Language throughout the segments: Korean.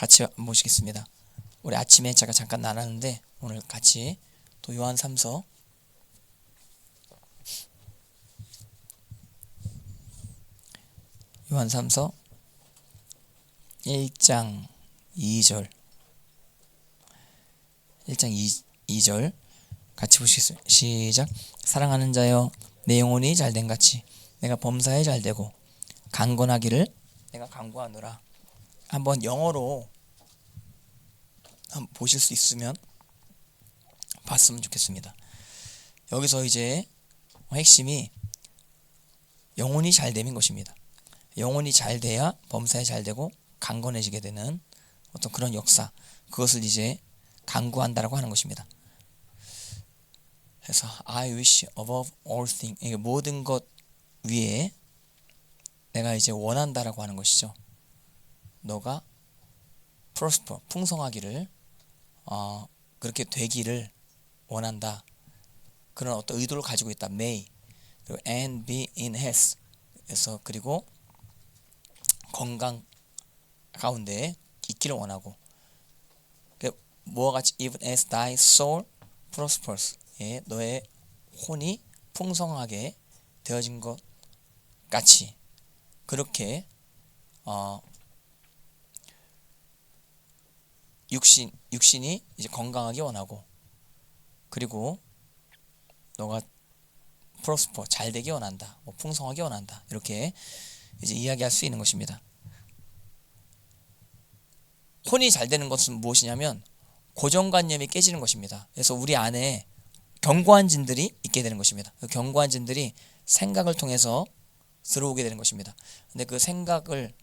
같이 보시겠습니다. 우리 아침에 제가 잠깐 나눴는데 오늘 같이 또 요한 3서 요한 3서 1장 2절 1장 2절 같이 보시겠습니다. 시작. 사랑하는 자여 내 영혼이 잘된 같이 내가 범사에 잘되고 강건하기를 내가 간구하노라. 한번 영어로 한번 보실 수 있으면 봤으면 좋겠습니다. 여기서 이제 핵심이 영혼이 잘됨인 것입니다. 영혼이 잘돼야 범사에 잘되고 강건해지게 되는 어떤 그런 역사, 그것을 이제 간구한다라고 하는 것입니다. 그래서 I wish above all things, 이게 모든 것 위에 내가 이제 원한다라고 하는 것이죠. 너가 prosper, 풍성하기를 그렇게 되기를 원한다. 그런 어떤 의도를 가지고 있다. may, 그리고 and be in health. 그래서 그리고 건강 가운데 있기를 원하고, 뭐와 같이 even as thy soul prospers, 예, 너의 혼이 풍성하게 되어진 것 같이 그렇게 육신이 이제 건강하게 원하고, 그리고 너가 prosper, 잘 되게 원한다, 뭐 풍성하게 원한다, 이렇게 이제 이야기할 수 있는 것입니다. 혼이 잘 되는 것은 무엇이냐면 고정관념이 깨지는 것입니다. 그래서 우리 안에 견고한 진들이 있게 되는 것입니다. 그 견고한 진들이 생각을 통해서 들어오게 되는 것입니다. 근데 그 생각을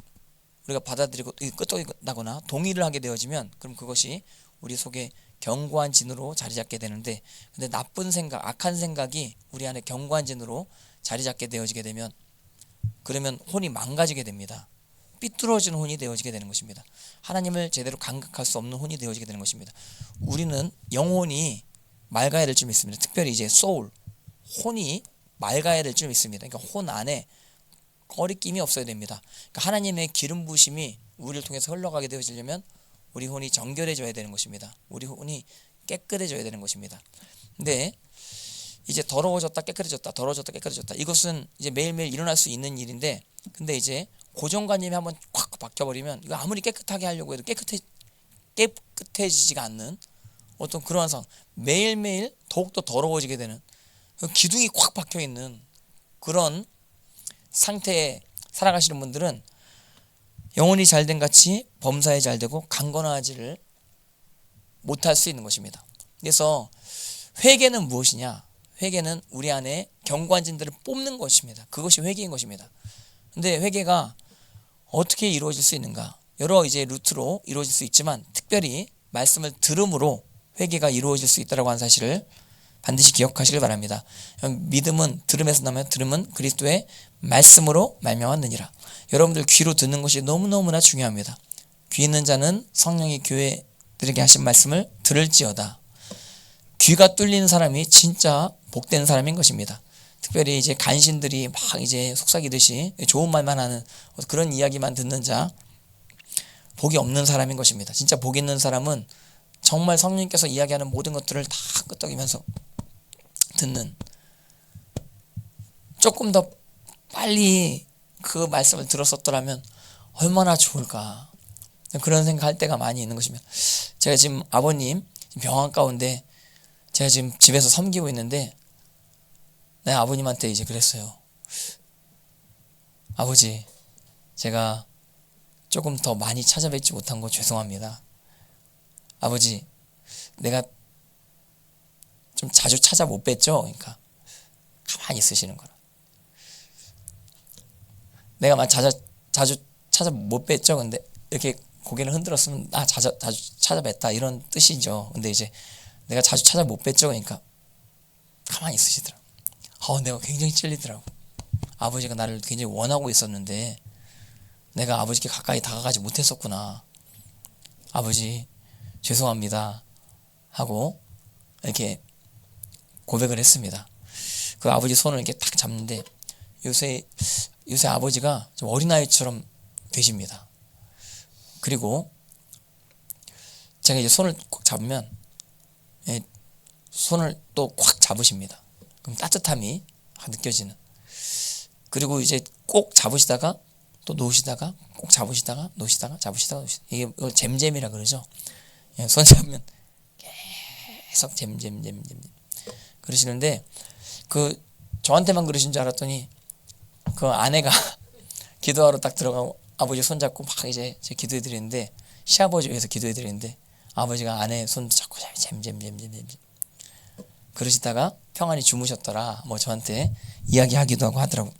우리가 받아들이고 끄떡이거나 동의를 하게 되어지면 그럼 그것이 우리 속에 견고한 진으로 자리 잡게 되는데, 근데 나쁜 생각, 악한 생각이 우리 안에 견고한 진으로 자리 잡게 되어지게 되면 그러면 혼이 망가지게 됩니다. 삐뚤어진 혼이 되어지게 되는 것입니다. 하나님을 제대로 감각할 수 없는 혼이 되어지게 되는 것입니다. 우리는 영혼이 맑아야 될 줄 믿습니다. 특별히 이제 soul, 혼이 맑아야 될 줄 믿습니다. 그러니까 혼 안에 거리낌이 없어야 됩니다. 그러니까 하나님의 기름 부으심이 우리를 통해서 흘러가게 되어지려면 우리 혼이 정결해져야 되는 것입니다. 우리 혼이 깨끗해져야 되는 것입니다. 근데 이제 더러워졌다 깨끗해졌다, 더러워졌다 깨끗해졌다, 이것은 이제 매일매일 일어날 수 있는 일인데, 근데 이제 고정관념이 한번 콱 바뀌어버리면 이거 아무리 깨끗하게 하려고 해도 깨끗해지지가 않는 어떤 그러한 상황, 매일매일 더욱더 더러워지게 되는, 기둥이 콱 박혀있는 그런 상태에 살아가시는 분들은 영혼이 잘된 같이 범사에 잘되고 강건하지를 못할 수 있는 것입니다. 그래서 회개는 무엇이냐? 회개는 우리 안에 견고한 진들을 뽑는 것입니다. 그것이 회개인 것입니다. 근데 회개가 어떻게 이루어질 수 있는가? 여러 이제 루트로 이루어질 수 있지만 특별히 말씀을 들음으로 회개가 이루어질 수 있다고 하는 사실을 반드시 기억하시길 바랍니다. 믿음은 들음에서 나면 들음은 그리스도의 말씀으로 말미암았느니라. 여러분들 귀로 듣는 것이 너무너무나 중요합니다. 귀 있는 자는 성령이 교회들에게 하신 말씀을 들을지어다. 귀가 뚫리는 사람이 진짜 복된 사람인 것입니다. 특별히 이제 간신들이 막 이제 속삭이듯이 좋은 말만 하는 그런 이야기만 듣는 자, 복이 없는 사람인 것입니다. 진짜 복 있는 사람은 정말 성령님께서 이야기하는 모든 것들을 다 끄떡이면서 듣는, 조금 더 빨리 그 말씀을 들었었더라면 얼마나 좋을까, 그런 생각할 때가 많이 있는 것입니다. 제가 지금 아버님 병원 가운데 제가 지금 집에서 섬기고 있는데 내가 아버님한테 이제 그랬어요. 아버지, 제가 조금 더 많이 찾아뵙지 못한 거 죄송합니다. 아버지, 내가 좀 자주 찾아 못 뵀죠? 그러니까 가만히 있으시는 거라. 내가 막 자주 찾아 못 뵀죠? 근데 이렇게 고개를 흔들었으면 자주 찾아뵀다 이런 뜻이죠. 근데 이제 내가 자주 찾아 못 뵀죠? 그러니까 가만히 있으시더라고. 내가 굉장히 찔리더라고. 아버지가 나를 굉장히 원하고 있었는데 내가 아버지께 가까이 다가가지 못했었구나. 아버지, 죄송합니다 하고 이렇게 고백을 했습니다. 그 아버지 손을 이렇게 탁 잡는데 요새 아버지가 좀 어린아이처럼 되십니다. 그리고 제가 이제 손을 꽉 잡으면 손을 또 꽉 잡으십니다. 그럼 따뜻함이 느껴지는. 그리고 이제 꼭 잡으시다가 또 놓으시다가 꼭 잡으시다가 놓으시다가 잡으시다가 놓으시다가 이게 이걸 잼잼이라 그러죠. 손 잡으면 계속 잼잼잼잼 그러시는데 그 저한테만 그러신 줄 알았더니 그 아내가 기도하러 딱 들어가고 아버지 손 잡고 막 이제 제 기도해 드리는데 시아버지 위해서 기도해 드리는데 아버지가 아내 손 잡고 잼잼잼잼잼 그러시다가 평안히 주무셨더라 뭐 저한테 이야기하기도 하고 하더라고.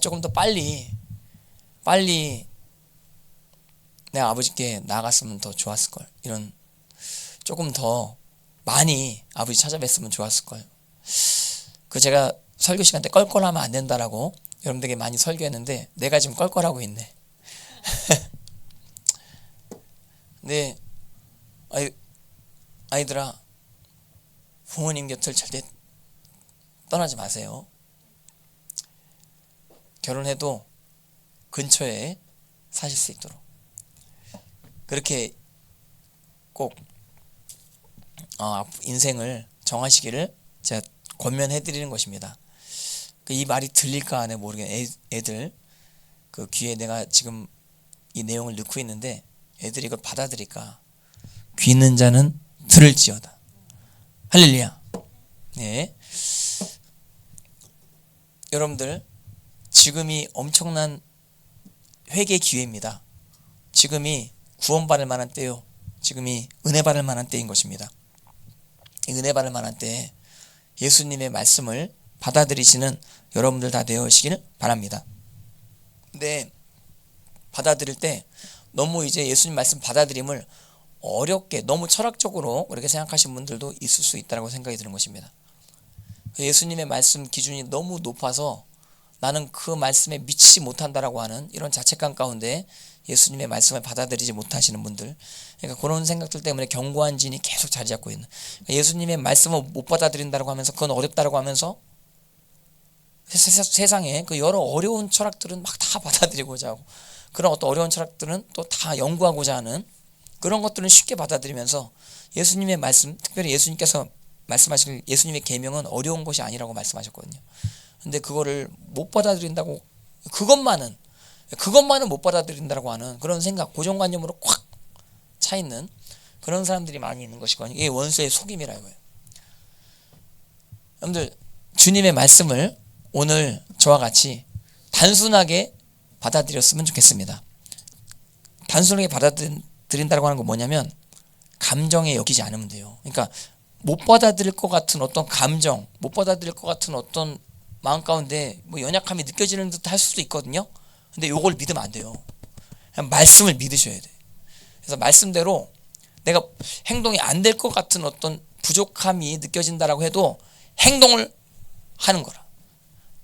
조금 더 빨리 내가 아버지께 나아갔으면 더 좋았을걸. 이런 조금 더 많이 아버지 찾아뵀으면 좋았을걸. 그 제가 설교 시간 때 껄껄하면 안 된다라고 여러분들에게 많이 설교했는데 내가 지금 껄껄하고 있네. 네, 아이들아 부모님 곁을 절대 떠나지 마세요. 결혼해도 근처에 사실 수 있도록 그렇게 꼭 인생을 정하시기를 제가 권면해 드리는 것입니다. 이 말이 들릴까 안 해 모르겠네. 애들 그 귀에 내가 지금 이 내용을 넣고 있는데 애들이 이걸 받아들일까. 귀 있는 자는 들을지어다. 할렐루야. 네. 여러분들 지금이 엄청난 회개 기회입니다. 지금이 구원받을 만한 때요. 지금이 은혜 받을 만한 때인 것입니다. 이 은혜 받을 만한 때에 예수님의 말씀을 받아들이시는 여러분들 다 되시길 바랍니다. 근데 받아들일 때 너무 이제 예수님 말씀 받아들임을 어렵게 너무 철학적으로 그렇게 생각하시는 분들도 있을 수 있다고 생각이 드는 것입니다. 예수님의 말씀 기준이 너무 높아서 나는 그 말씀에 미치지 못한다라고 하는 이런 자책감 가운데 예수님의 말씀을 받아들이지 못하시는 분들, 그러니까 그런 생각들 때문에 견고한 진이 계속 자리 잡고 있는, 그러니까 예수님의 말씀을 못 받아들인다고 하면서 그건 어렵다고 하면서 세상에 그 여러 어려운 철학들은 막 다 받아들이고자 하고 그런 어떤 어려운 철학들은 또 다 연구하고자 하는 그런 것들은 쉽게 받아들이면서 예수님의 말씀, 특별히 예수님께서 말씀하신 예수님의 계명은 어려운 것이 아니라고 말씀하셨거든요. 근데 그거를 못 받아들인다고 그것만은 못 받아들인다고 하는 그런 생각, 고정관념으로 꽉 차 있는 그런 사람들이 많이 있는 것이거든요. 이게 원수의 속임이라 이거예요. 여러분들 주님의 말씀을 오늘 저와 같이 단순하게 받아들였으면 좋겠습니다. 단순하게 받아들인다고 하는 건 뭐냐면 감정에 엮이지 않으면 돼요. 그러니까 못 받아들일 것 같은 어떤 감정, 못 받아들일 것 같은 어떤 마음 가운데 뭐 연약함이 느껴지는 듯 할 수도 있거든요. 근데 요걸 믿으면 안 돼요. 그냥 말씀을 믿으셔야 돼. 그래서 말씀대로 내가 행동이 안 될 것 같은 어떤 부족함이 느껴진다라고 해도 행동을 하는 거라.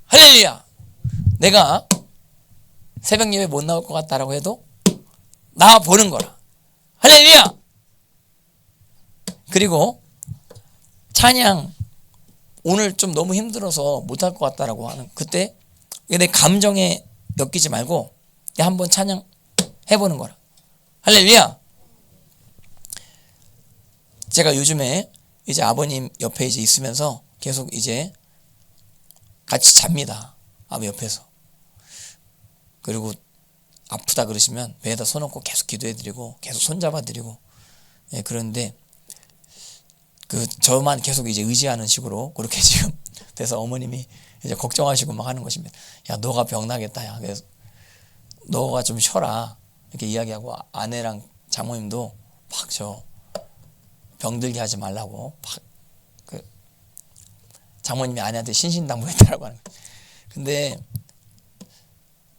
할렐루야. 내가 새벽 예배 못 나올 것 같다라고 해도 나와 보는 거라. 할렐루야. 그리고 찬양 오늘 좀 너무 힘들어서 못할 것 같다라고 하는 그때 내 감정에 엮이지 말고 한번 찬양 해보는 거라. 할렐루야. 제가 요즘에 이제 아버님 옆에 이제 있으면서 계속 이제 같이 잡니다. 아버 옆에서. 그리고 아프다 그러시면 배에다 손 얹고 계속 기도해드리고 계속 손잡아드리고 그런데 저만 계속 이제 의지하는 식으로 그렇게 지금 돼서 어머님이 이제 걱정하시고 막 하는 것입니다. 야, 너가 병나겠다. 야, 그래서 너가 좀 쉬어라. 이렇게 이야기하고 아내랑 장모님도 막 병들게 하지 말라고 막 장모님이 아내한테 신신당부했다라고 하는 거예요. 근데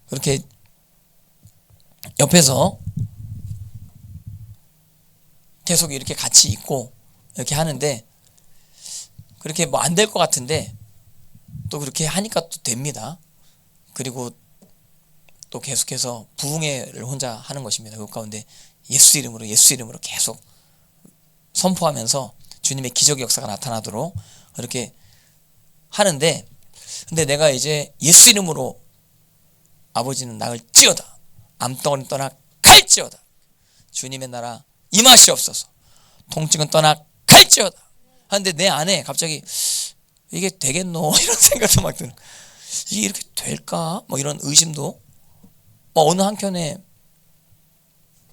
그렇게 옆에서 계속 이렇게 같이 있고 이렇게 하는데 그렇게 뭐 안 될 것 같은데 또 그렇게 하니까 또 됩니다. 그리고 또 계속해서 부흥회를 혼자 하는 것입니다. 그 가운데 예수 이름으로 계속 선포하면서 주님의 기적의 역사가 나타나도록 그렇게 하는데 근데 내가 이제 예수 이름으로 아버지는 나을지어다. 암덩어리 떠나 갈지어다. 주님의 나라 임하시옵소서. 통증은 떠나 갈지어다. 하는데 내 안에 갑자기 이게 되겠노 이런 생각도 막 드는, 이게 이렇게 될까? 뭐 이런 의심도 어느 한켠에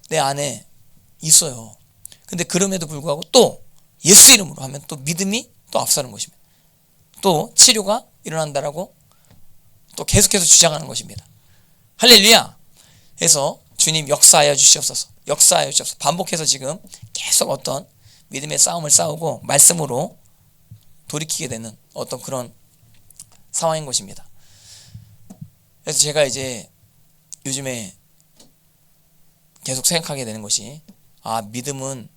내 안에 있어요. 근데 그럼에도 불구하고 또 예수 이름으로 하면 또 믿음이 또 앞서는 것입니다. 또 치료가 일어난다라고 또 계속해서 주장하는 것입니다. 할렐루야. 그래서 주님 역사하여 주시옵소서. 역사하여 주시옵소서. 반복해서 지금 계속 어떤 믿음의 싸움을 싸우고 말씀으로 돌이키게 되는 어떤 그런 상황인 것입니다. 그래서 제가 이제 요즘에 계속 생각하게 되는 것이, 믿음은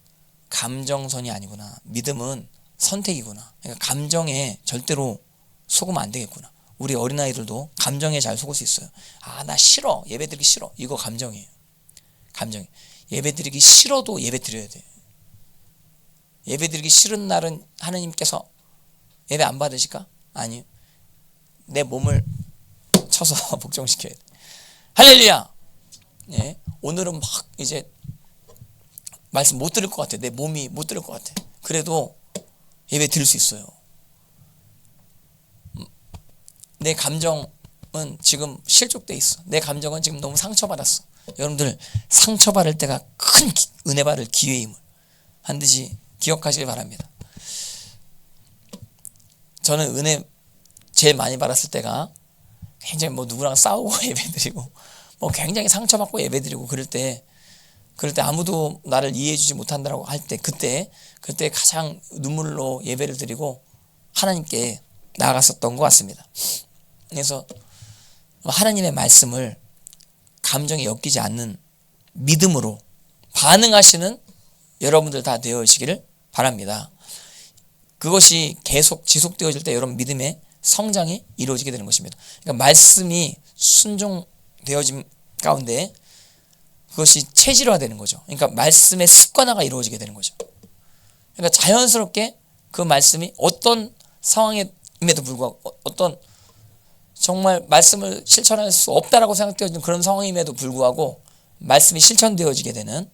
감정선이 아니구나. 믿음은 선택이구나. 그러니까 감정에 절대로 속으면 안 되겠구나. 우리 어린아이들도 감정에 잘 속을 수 있어요. 나 싫어. 예배 드리기 싫어. 이거 감정이에요. 감정이. 예배 드리기 싫어도 예배 드려야 돼. 예배 드리기 싫은 날은 하나님께서 예배 안 받으실까? 아니요. 내 몸을 쳐서 복종시켜야 돼. 할렐루야. 예. 오늘은 막 이제 말씀 못 들을 것 같아. 내 몸이 못 들을 것 같아. 그래도 예배 드릴 수 있어요. 내 감정은 지금 실족돼 있어. 내 감정은 지금 너무 상처받았어. 여러분들 상처받을 때가 큰 은혜 받을 기회임을 반드시 기억하시길 바랍니다. 저는 은혜 제일 많이 받았을 때가 굉장히 누구랑 싸우고 예배드리고 굉장히 상처받고 예배드리고 그럴 때 아무도 나를 이해해주지 못한다고 할 때, 그때 가장 눈물로 예배를 드리고 하나님께 나아갔었던 것 같습니다. 그래서 하나님의 말씀을 감정에 엮이지 않는 믿음으로 반응하시는 여러분들 다 되어지기를 바랍니다. 그것이 계속 지속되어질 때 여러분 믿음의 성장이 이루어지게 되는 것입니다. 그러니까 말씀이 순종되어짐 가운데 그것이 체질화되는 거죠. 그러니까 말씀의 습관화가 이루어지게 되는 거죠. 그러니까 자연스럽게 그 말씀이 어떤 상황임에도 불구하고 어떤 정말 말씀을 실천할 수 없다라고 생각되어지는 그런 상황임에도 불구하고 말씀이 실천되어지게 되는,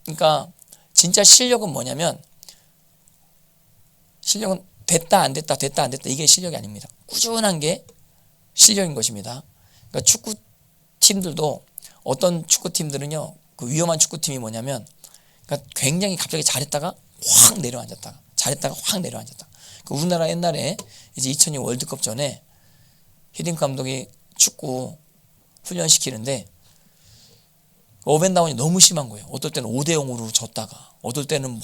그러니까 진짜 실력은 뭐냐면, 실력은 됐다 안 됐다 됐다 안 됐다 이게 실력이 아닙니다. 꾸준한 게 실력인 것입니다. 그러니까 축구팀들도 어떤 축구팀들은요, 그 위험한 축구팀이 뭐냐면, 그러니까 굉장히 갑자기 잘했다가 확 내려앉았다가 잘했다가 확 내려앉았다가. 우리나라 옛날에 이제 2002 월드컵 전에 히딩크 감독이 축구 훈련시키는데 업앤다운이 너무 심한 거예요. 어떨 때는 5대0으로 졌다가 어떨 때는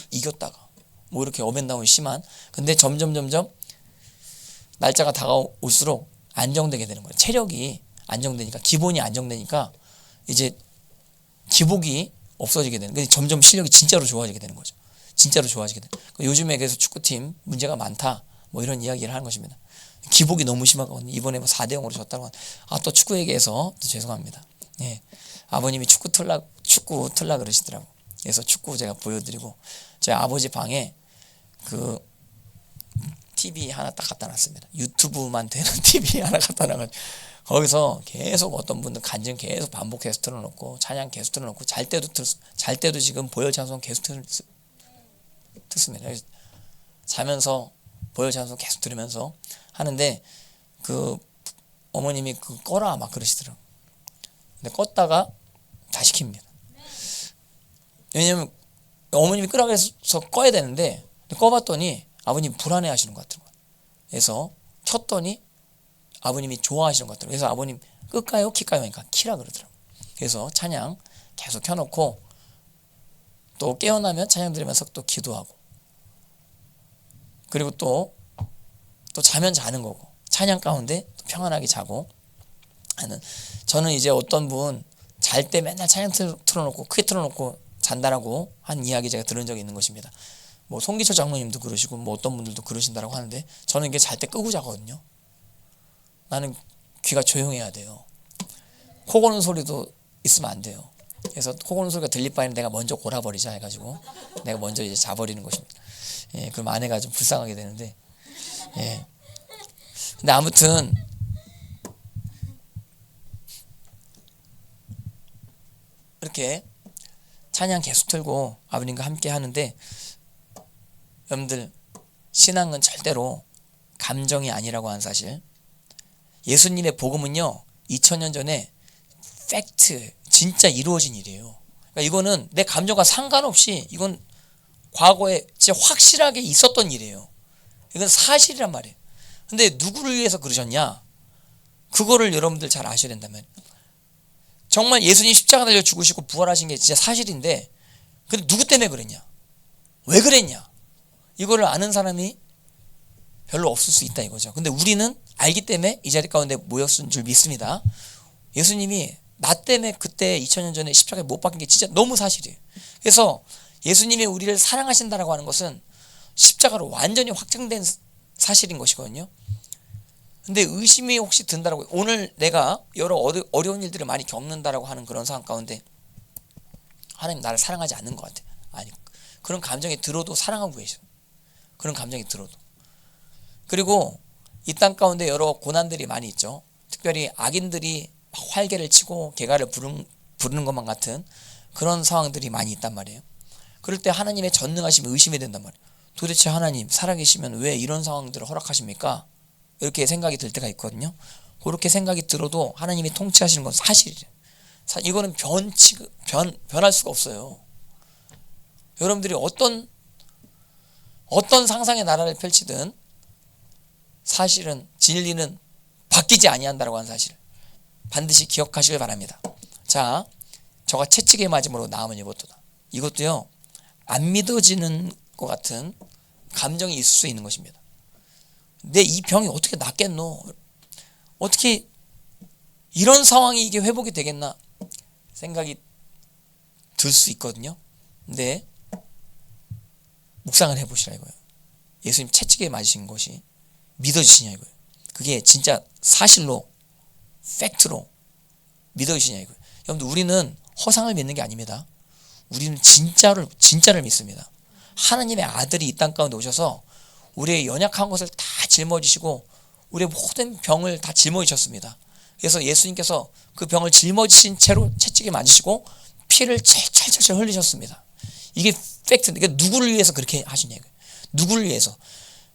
이겼다가 이렇게 업앤다운이 심한. 근데 점점 날짜가 다가올수록 안정되게 되는 거예요. 체력이 안정되니까, 기본이 안정되니까 이제 기복이 없어지게 되는 거예요. 점점 실력이 진짜로 좋아지게 되는 거죠. 진짜로 좋아지게 돼요. 요즘에 그래서 축구팀 문제가 많다 이런 이야기를 하는 것입니다. 기복이 너무 심하거든요. 이번에 4대0으로 졌다고. 또 축구 얘기해서 또 죄송합니다. 예. 아버님이 축구 틀라 그러시더라고. 그래서 축구 제가 보여드리고, 제 아버지 방에 그 TV 하나 딱 갖다 놨습니다. 유튜브만 되는 TV 하나 갖다 놔가지고 거기서 계속 어떤 분들 간증 계속 반복해서 틀어놓고 찬양 계속 틀어놓고 잘 때도 지금 보혈 찬송 계속 듣습니다. 자면서 보혈 찬송 계속 들으면서 하는데 그 어머님이 꺼라 막 그러시더라고요. 근데 껐다가 다시 킵니다. 왜냐면 어머님이 끄라고 해서 꺼야 되는데 꺼봤더니 아버님 불안해 하시는 것 같더라고요. 그래서 켰더니 아버님이 좋아하시는 것 같더라고요. 그래서 아버님 끌까요 킬까요 하니까 키라 그러더라고요. 그래서 찬양 계속 켜놓고 또 깨어나면 찬양 들으면서 또 기도하고, 그리고 또 자면 자는 거고, 찬양 가운데 또 평안하게 자고 하는. 저는 이제 어떤 분 잘 때 맨날 찬양 틀어놓고 크게 틀어놓고 잔다라고 한 이야기 제가 들은 적이 있는 것입니다. 송기철 장로님도 그러시고 어떤 분들도 그러신다라고 하는데, 저는 이게 잘 때 끄고 자거든요. 나는 귀가 조용해야 돼요. 코 고는 소리도 있으면 안 돼요. 그래서 코 고는 소리가 들릴 바에는 내가 먼저 골아버리자 해가지고 내가 먼저 이제 자버리는 것입니다. 예, 그럼 아내가 좀 불쌍하게 되는데, 예. 근데 아무튼 그렇게 찬양 계속 틀고 아버님과 함께 하는데, 여러분들 신앙은 절대로 감정이 아니라고 하는 사실. 예수님의 복음은요 2000년 전에 팩트, 진짜 이루어진 일이에요. 그러니까 이거는 내 감정과 상관없이 이건 과거에 진짜 확실하게 있었던 일이에요. 이건 사실이란 말이에요. 근데 누구를 위해서 그러셨냐? 그거를 여러분들 잘 아셔야 된다면, 정말 예수님 십자가 달려 죽으시고 부활하신 게 진짜 사실인데, 근데 누구 때문에 그랬냐? 왜 그랬냐? 이거를 아는 사람이 별로 없을 수 있다 이거죠. 근데 우리는 알기 때문에 이 자리 가운데 모였은 줄 믿습니다. 예수님이 나 때문에 그때 2000년 전에 십자가에 못 박힌 게 진짜 너무 사실이에요. 그래서 예수님이 우리를 사랑하신다라고 하는 것은 십자가로 완전히 확정된 사실인 것이거든요. 근데 의심이 혹시 든다라고, 오늘 내가 여러 어려운 일들을 많이 겪는다라고 하는 그런 상황 가운데 하나님 나를 사랑하지 않는 것 같아. 아니, 그런 감정이 들어도 사랑하고 계셔. 그런 감정이 들어도. 그리고 이 땅 가운데 여러 고난들이 많이 있죠. 특별히 악인들이 활개를 치고 개가를 부르는 것만 같은 그런 상황들이 많이 있단 말이에요. 그럴 때 하나님의 전능하심이 의심이 된단 말이에요. 도대체 하나님 살아계시면 왜 이런 상황들을 허락하십니까? 이렇게 생각이 들 때가 있거든요. 그렇게 생각이 들어도 하나님이 통치하시는 건 사실이에요. 이거는 변할 수가 없어요. 여러분들이 어떤 상상의 나라를 펼치든 사실은 진리는 바뀌지 아니한다라고 하는 사실 반드시 기억하시길 바랍니다. 자, 저가 채찍의 맞음으로 나음은 입었도다. 이것도요 안 믿어지는 것 같은 감정이 있을 수 있는 것입니다. 내 이 병이 어떻게 낫겠노? 어떻게 이런 상황이 이게 회복이 되겠나? 생각이 들 수 있거든요. 근데 묵상을 해보시라 이거예요. 예수님 채찍에 맞으신 것이 믿어지시냐 이거예요. 그게 진짜 사실로 팩트로 믿어지시냐 이거예요. 여러분들 우리는 허상을 믿는 게 아닙니다. 우리는 진짜를 믿습니다. 하나님의 아들이 이 땅 가운데 오셔서 우리의 연약한 것을 다 짊어지시고 우리의 모든 병을 다 짊어지셨습니다. 그래서 예수님께서 그 병을 짊어지신 채로 채찍에 맞으시고 피를 철철철 흘리셨습니다. 이게 팩트인데, 그러니까 누구를 위해서 그렇게 하시냐 이거예요. 누구를 위해서.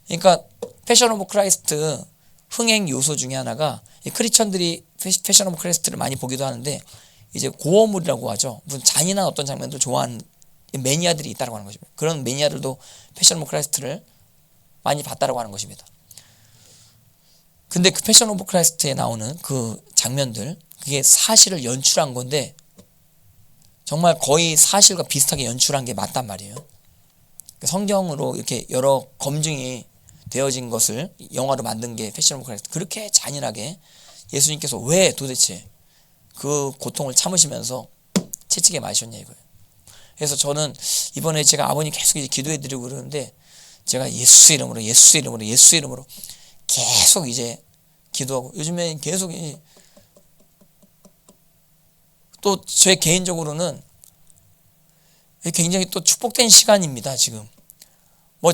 그러니까 패션 오브 크라이스트 흥행 요소 중에 하나가 크리스천들이 패션 오브 크라이스트를 많이 보기도 하는데, 이제 고어물이라고 하죠. 무슨 잔인한 어떤 장면들 좋아하는 매니아들이 있다고 하는 것입니다. 그런 매니아들도 패션 오브 크라이스트를 많이 봤다라고 하는 것입니다. 근데 그 패션 오브 크라이스트에 나오는 그 장면들, 그게 사실을 연출한 건데 정말 거의 사실과 비슷하게 연출한 게 맞단 말이에요. 성경으로 이렇게 여러 검증이 되어진 것을 영화로 만든 게 패션 오브 크라이스트. 그렇게 잔인하게 예수님께서 왜 도대체 그 고통을 참으시면서 채찍에 맞으셨냐 이거예요. 그래서 저는 이번에 제가 아버님 계속 이제 기도해드리고 그러는데, 제가 예수 이름으로 계속 이제 기도하고, 요즘에 계속 또 제 개인적으로는 굉장히 또 축복된 시간입니다. 지금 뭐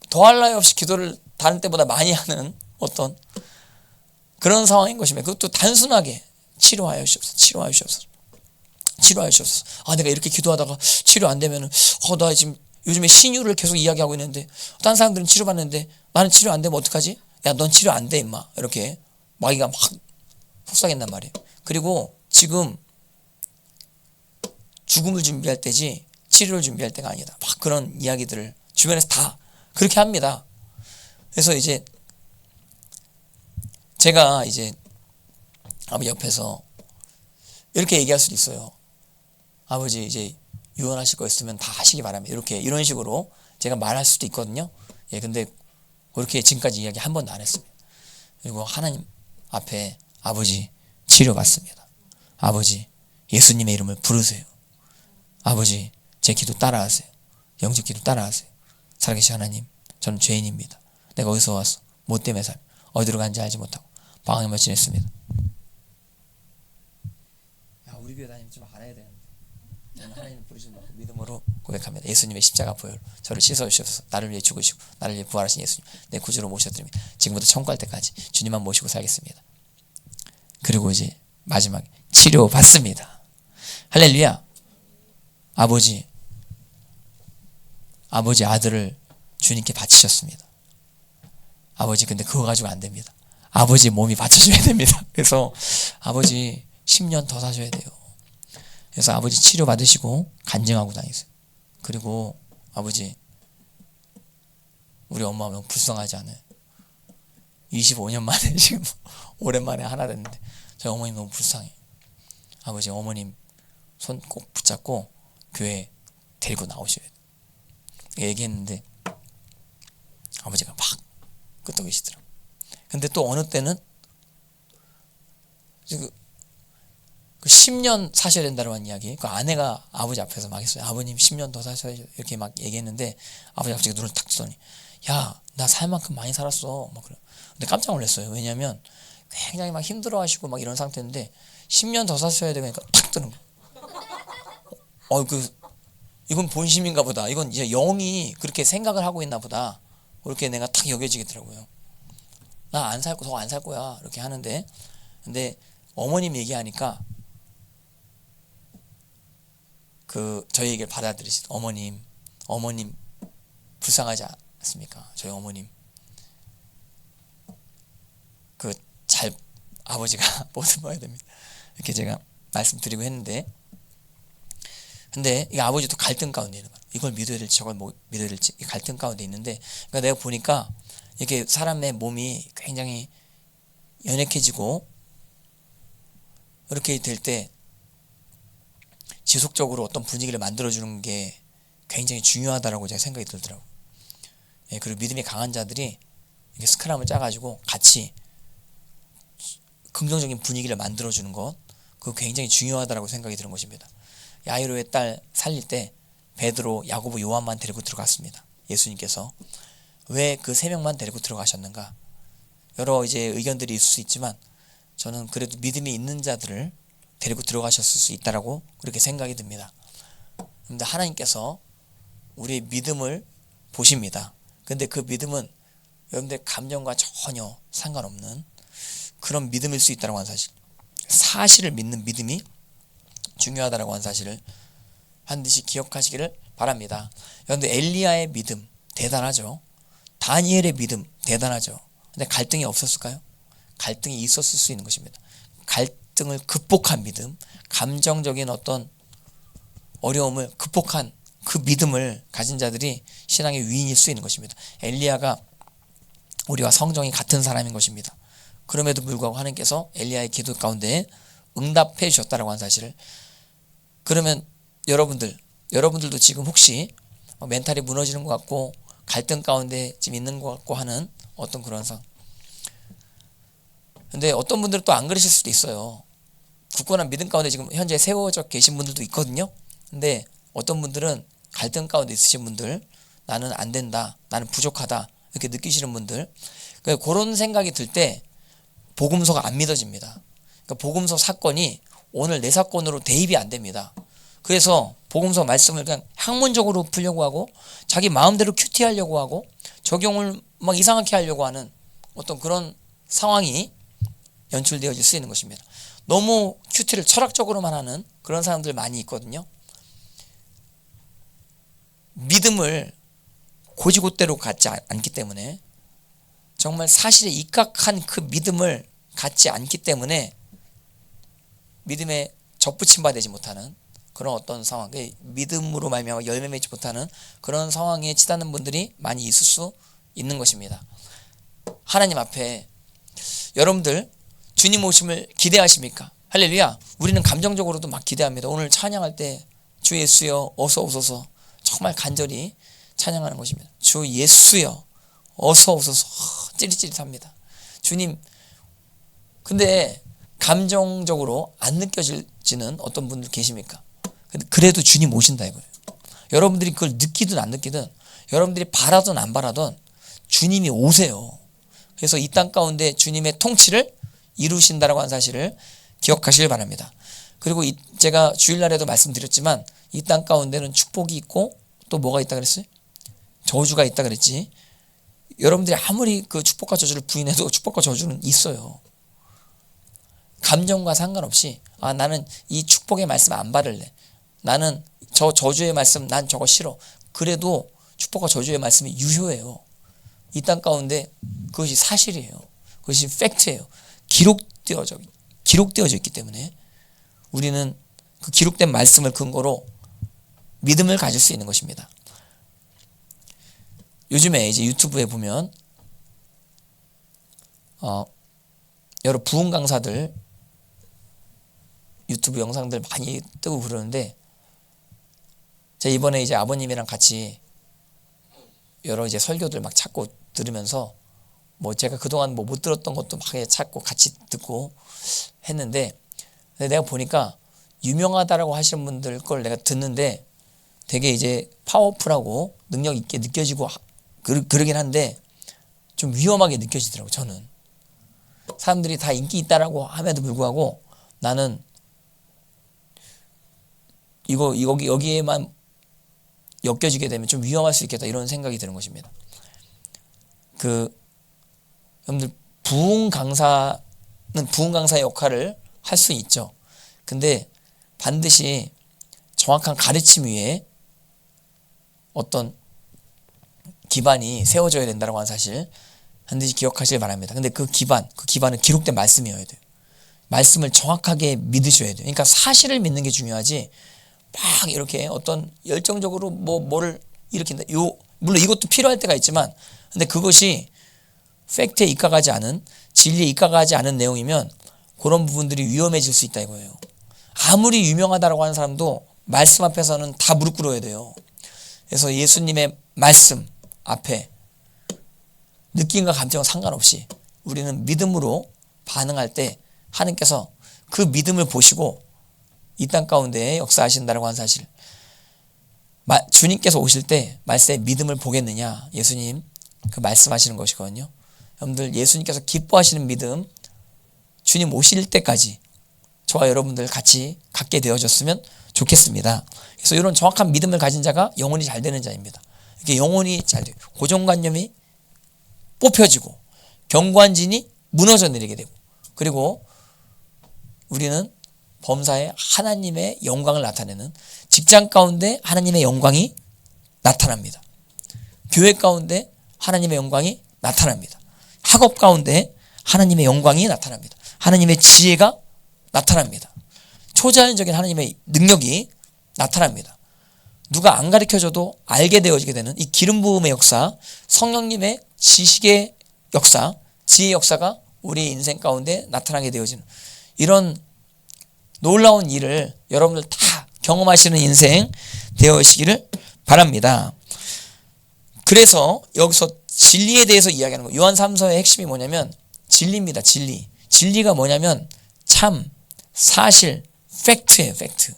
더할 나위 없이 기도를 다른 때보다 많이 하는 어떤 그런 상황인 것입니다. 그것도 단순하게 치료하여 주옵소서. 아, 내가 이렇게 기도하다가 치료 안 되면은 나 지금 요즘에 신유를 계속 이야기하고 있는데 다른 사람들은 치료받는데 나는 치료 안 되면 어떡하지? 야, 넌 치료 안 돼 임마. 이렇게 마귀가 막 속삭인단 말이에요. 그리고 지금 죽음을 준비할 때지 치료를 준비할 때가 아니다. 막 그런 이야기들을 주변에서 다 그렇게 합니다. 그래서 이제 제가 이제 아버지 옆에서 이렇게 얘기할 수도 있어요. 아버지 이제 유언하실 거 있으면 다 하시기 바랍니다. 이런 식으로 제가 말할 수도 있거든요. 예, 근데 그렇게 지금까지 이야기 한 번도 안 했습니다. 그리고 하나님 앞에 아버지 치료받습니다. 아버지 예수님의 이름을 부르세요. 아버지 제 기도 따라하세요. 영적 기도 따라하세요. 살아계신 하나님, 저는 죄인입니다. 내가 어디서 와서 뭐 때문에 어디로 간지 알지 못하고 방황에만 지냈습니다. 야, 우리 교회 다니면 좀 알아야 되는데. 저는 하나님을 부르시는 만큼 믿음으로 고백합니다. 예수님의 십자가 보혈 저를 씻어주셔서 나를 위해 죽으시고 나를 위해 부활하신 예수님, 내 구주로 모셔드립니다. 지금부터 천국 갈 때까지 주님만 모시고 살겠습니다. 그리고 이제 마지막에 치료받습니다. 할렐루야. 아버지 아들을 주님께 바치셨습니다. 아버지 근데 그거 가지고 안 됩니다. 아버지 몸이 받쳐줘야 됩니다. 그래서 아버지 10년 더 사셔야 돼요. 그래서 아버지 치료 받으시고 간증하고 다니세요. 그리고 아버지 우리 엄마 너무 불쌍하지 않아요? 25년 만에 지금 오랜만에 하나 됐는데 저희 어머님 너무 불쌍해. 아버지 어머님 손 꼭 붙잡고 교회 데리고 나오셔야 돼요. 얘기했는데 아버지가 막 끄떡이시더라고요. 근데 또 어느 때는 그 10년 사셔야 된다는 이야기. 그 아내가 아버지 앞에서 막 했어요. 아버님 10년 더 사셔야죠. 이렇게 막 얘기했는데 아버지가 갑자기 눈을 탁 뜨더니 야, 나 살 만큼 많이 살았어. 막 그래. 근데 깜짝 놀랐어요. 왜냐면 굉장히 막 힘들어하시고 막 이런 상태인데 10년 더 사셔야 되니까 탁 뜨는 거예요. 이건 본심인가 보다. 이건 이제 영이 그렇게 생각을 하고 있나 보다. 그렇게 내가 탁 여겨지겠더라고요. 나 안 살 거, 더 안 살 거야. 이렇게 하는데, 근데 어머님 얘기하니까 저희 얘기를 받아들이시죠. 어머님 불쌍하지 않습니까? 저희 어머님 아버지가 뭐든 봐야 됩니다. 이렇게 제가 말씀드리고 했는데, 근데 이 아버지도 갈등 가운데 있는 거예요. 이걸 믿어야 될지 저걸 믿어야 될지 갈등 가운데 있는데, 그러니까 내가 보니까 이렇게 사람의 몸이 굉장히 연약해지고 이렇게 될 때 지속적으로 어떤 분위기를 만들어주는 게 굉장히 중요하다라고 제가 생각이 들더라고요. 예, 그리고 믿음이 강한 자들이 이렇게 스크럼을 짜가지고 같이 긍정적인 분위기를 만들어주는 것, 그거 굉장히 중요하다라고 생각이 드는 것입니다. 야이로의 딸 살릴 때 베드로, 야고보, 요한만 데리고 들어갔습니다. 예수님께서 왜 그 세 명만 데리고 들어가셨는가? 여러 이제 의견들이 있을 수 있지만 저는 그래도 믿음이 있는 자들을 데리고 들어가셨을 수 있다라고 그렇게 생각이 듭니다. 그런데 하나님께서 우리의 믿음을 보십니다. 근데 그 믿음은 여러분들의 감정과 전혀 상관없는 그런 믿음일 수 있다고 하는 사실을 믿는 믿음이 중요하다고 하는 사실을 반드시 기억하시기를 바랍니다. 여러분들 엘리야의 믿음 대단하죠. 다니엘의 믿음 대단하죠. 근데 갈등이 없었을까요? 갈등이 있었을 수 있는 것입니다. 갈등을 극복한 믿음, 감정적인 어떤 어려움을 극복한 그 믿음을 가진 자들이 신앙의 위인일 수 있는 것입니다. 엘리야가 우리와 성정이 같은 사람인 것입니다. 그럼에도 불구하고 하나님께서 엘리야의 기도 가운데 응답해 주셨다라고 하는 사실을, 그러면 여러분들도 지금 혹시 멘탈이 무너지는 것 같고 갈등 가운데 지금 있는 것 같고 하는 어떤 그런 상황. 근데 어떤 분들은 또 안 그러실 수도 있어요. 굳건한 믿음 가운데 지금 현재 세워져 계신 분들도 있거든요. 근데 어떤 분들은 갈등 가운데 있으신 분들, 나는 안 된다, 나는 부족하다 이렇게 느끼시는 분들, 그런 생각이 들 때 복음서가 안 믿어집니다. 그러니까 복음서 사건이 오늘 내 사건으로 대입이 안 됩니다. 그래서 복음서 말씀을 그냥 학문적으로 풀려고 하고 자기 마음대로 큐티하려고 하고 적용을 막 이상하게 하려고 하는 어떤 그런 상황이 연출되어질 수 있는 것입니다. 너무 큐티를 철학적으로만 하는 그런 사람들 많이 있거든요. 믿음을 고지고대로 갖지 않기 때문에, 정말 사실에 입각한 그 믿음을 갖지 않기 때문에 믿음에 접붙임 바 되지 못하는 그런 어떤 상황, 믿음으로 말미암아 열매 맺지 못하는 그런 상황에 치닫는 분들이 많이 있을 수 있는 것입니다. 하나님 앞에 여러분들 주님 오심을 기대하십니까? 할렐루야. 우리는 감정적으로도 막 기대합니다. 오늘 찬양할 때 주 예수여 어서 오소서 정말 간절히 찬양하는 것입니다. 주 예수여 어서 오소서. 찌릿찌릿합니다. 주님. 근데 감정적으로 안 느껴지는 어떤 분들 계십니까? 근데 그래도 주님 오신다 이거예요. 여러분들이 그걸 느끼든 안 느끼든, 여러분들이 바라든 안 바라든 주님이 오세요. 그래서 이 땅 가운데 주님의 통치를 이루신다라고 하는 사실을 기억하시길 바랍니다. 그리고 제가 주일날에도 말씀드렸지만 이 땅 가운데는 축복이 있고 또 뭐가 있다 그랬어요? 저주가 있다 그랬지. 여러분들이 아무리 그 축복과 저주를 부인해도 축복과 저주는 있어요. 감정과 상관없이 나는 이 축복의 말씀 안 받을래. 나는 저 저주의 말씀 난 저거 싫어. 그래도 축복과 저주의 말씀이 유효해요. 이 땅 가운데 그것이 사실이에요. 그것이 팩트예요. 기록되어져 있기 때문에 우리는 그 기록된 말씀을 근거로 믿음을 가질 수 있는 것입니다. 요즘에 이제 유튜브에 보면 여러 부흥 강사들 유튜브 영상들 많이 뜨고 그러는데 제가 이번에 이제 아버님이랑 같이 여러 이제 설교들 막 찾고 들으면서 뭐 제가 그동안 뭐 못 들었던 것도 막 찾고 같이 듣고 했는데 내가 보니까 유명하다라고 하시는 분들 걸 내가 듣는데 되게 이제 파워풀하고 능력 있게 느껴지고 그러긴 한데 좀 위험하게 느껴지더라고. 저는 사람들이 다 인기 있다라고 함에도 불구하고 나는 여기에만 엮여지게 되면 좀 위험할 수 있겠다 이런 생각이 드는 것입니다. 여러분들 부흥 강사는 부흥 강사의 역할을 할 수 있죠. 근데 반드시 정확한 가르침 위에 어떤 기반이 세워져야 된다고 하는 사실 반드시 기억하시길 바랍니다. 근데 그 기반은 기록된 말씀이어야 돼요. 말씀을 정확하게 믿으셔야 돼요. 그러니까 사실을 믿는 게 중요하지 막 이렇게 어떤 열정적으로 뭐를 일으킨다. 물론 이것도 필요할 때가 있지만 근데 그것이 팩트에 입각하지 않은 진리에 입각하지 않은 내용이면 그런 부분들이 위험해질 수 있다 이거예요. 아무리 유명하다라고 하는 사람도 말씀 앞에서는 다 무릎 꿇어야 돼요. 그래서 예수님의 말씀 앞에 느낌과 감정과 상관없이 우리는 믿음으로 반응할 때 하나님께서 그 믿음을 보시고 이 땅 가운데 역사하신다라고 하는 사실 주님께서 오실 때 말씀에 믿음을 보겠느냐 예수님 그 말씀하시는 것이거든요. 여러분들 예수님께서 기뻐하시는 믿음 주님 오실 때까지 저와 여러분들 같이 갖게 되어졌으면 좋겠습니다. 그래서 이런 정확한 믿음을 가진 자가 영혼이 잘 되는 자입니다. 이렇게 영혼이 잘 되고 고정관념이 뽑혀지고 경관진이 무너져 내리게 되고 그리고 우리는 범사에 하나님의 영광을 나타내는 직장 가운데 하나님의 영광이 나타납니다. 교회 가운데 하나님의 영광이 나타납니다. 학업 가운데 하나님의 영광이 나타납니다. 하나님의 지혜가 나타납니다. 초자연적인 하나님의 능력이 나타납니다. 누가 안 가르쳐줘도 알게 되어지게 되는 이 기름 부음의 역사, 성령님의 지식의 역사, 지혜의 역사가 우리 인생 가운데 나타나게 되어지는 이런 놀라운 일을 여러분들 다 경험하시는 인생 되어시기를 바랍니다. 그래서 여기서 진리에 대해서 이야기하는 거예요. 요한 3서의 핵심이 뭐냐면 진리입니다. 진리가 뭐냐면 참, 사실, 팩트예요. 팩트.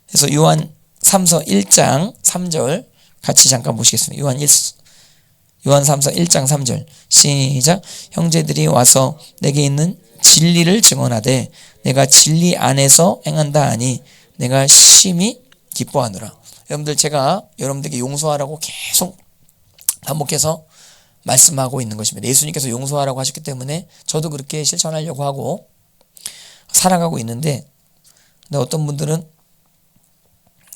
그래서 요한 3서 1장 3절 같이 잠깐 보시겠습니다. 요한 3서 1장 3절 시작. 형제들이 와서 내게 있는 진리를 증언하되 내가 진리 안에서 행한다 하니 내가 심히 기뻐하노라. 여러분들 제가 여러분들에게 용서하라고 계속 반복해서 말씀하고 있는 것입니다. 예수님께서 용서하라고 하셨기 때문에 저도 그렇게 실천하려고 하고 살아가고 있는데 근데 어떤 분들은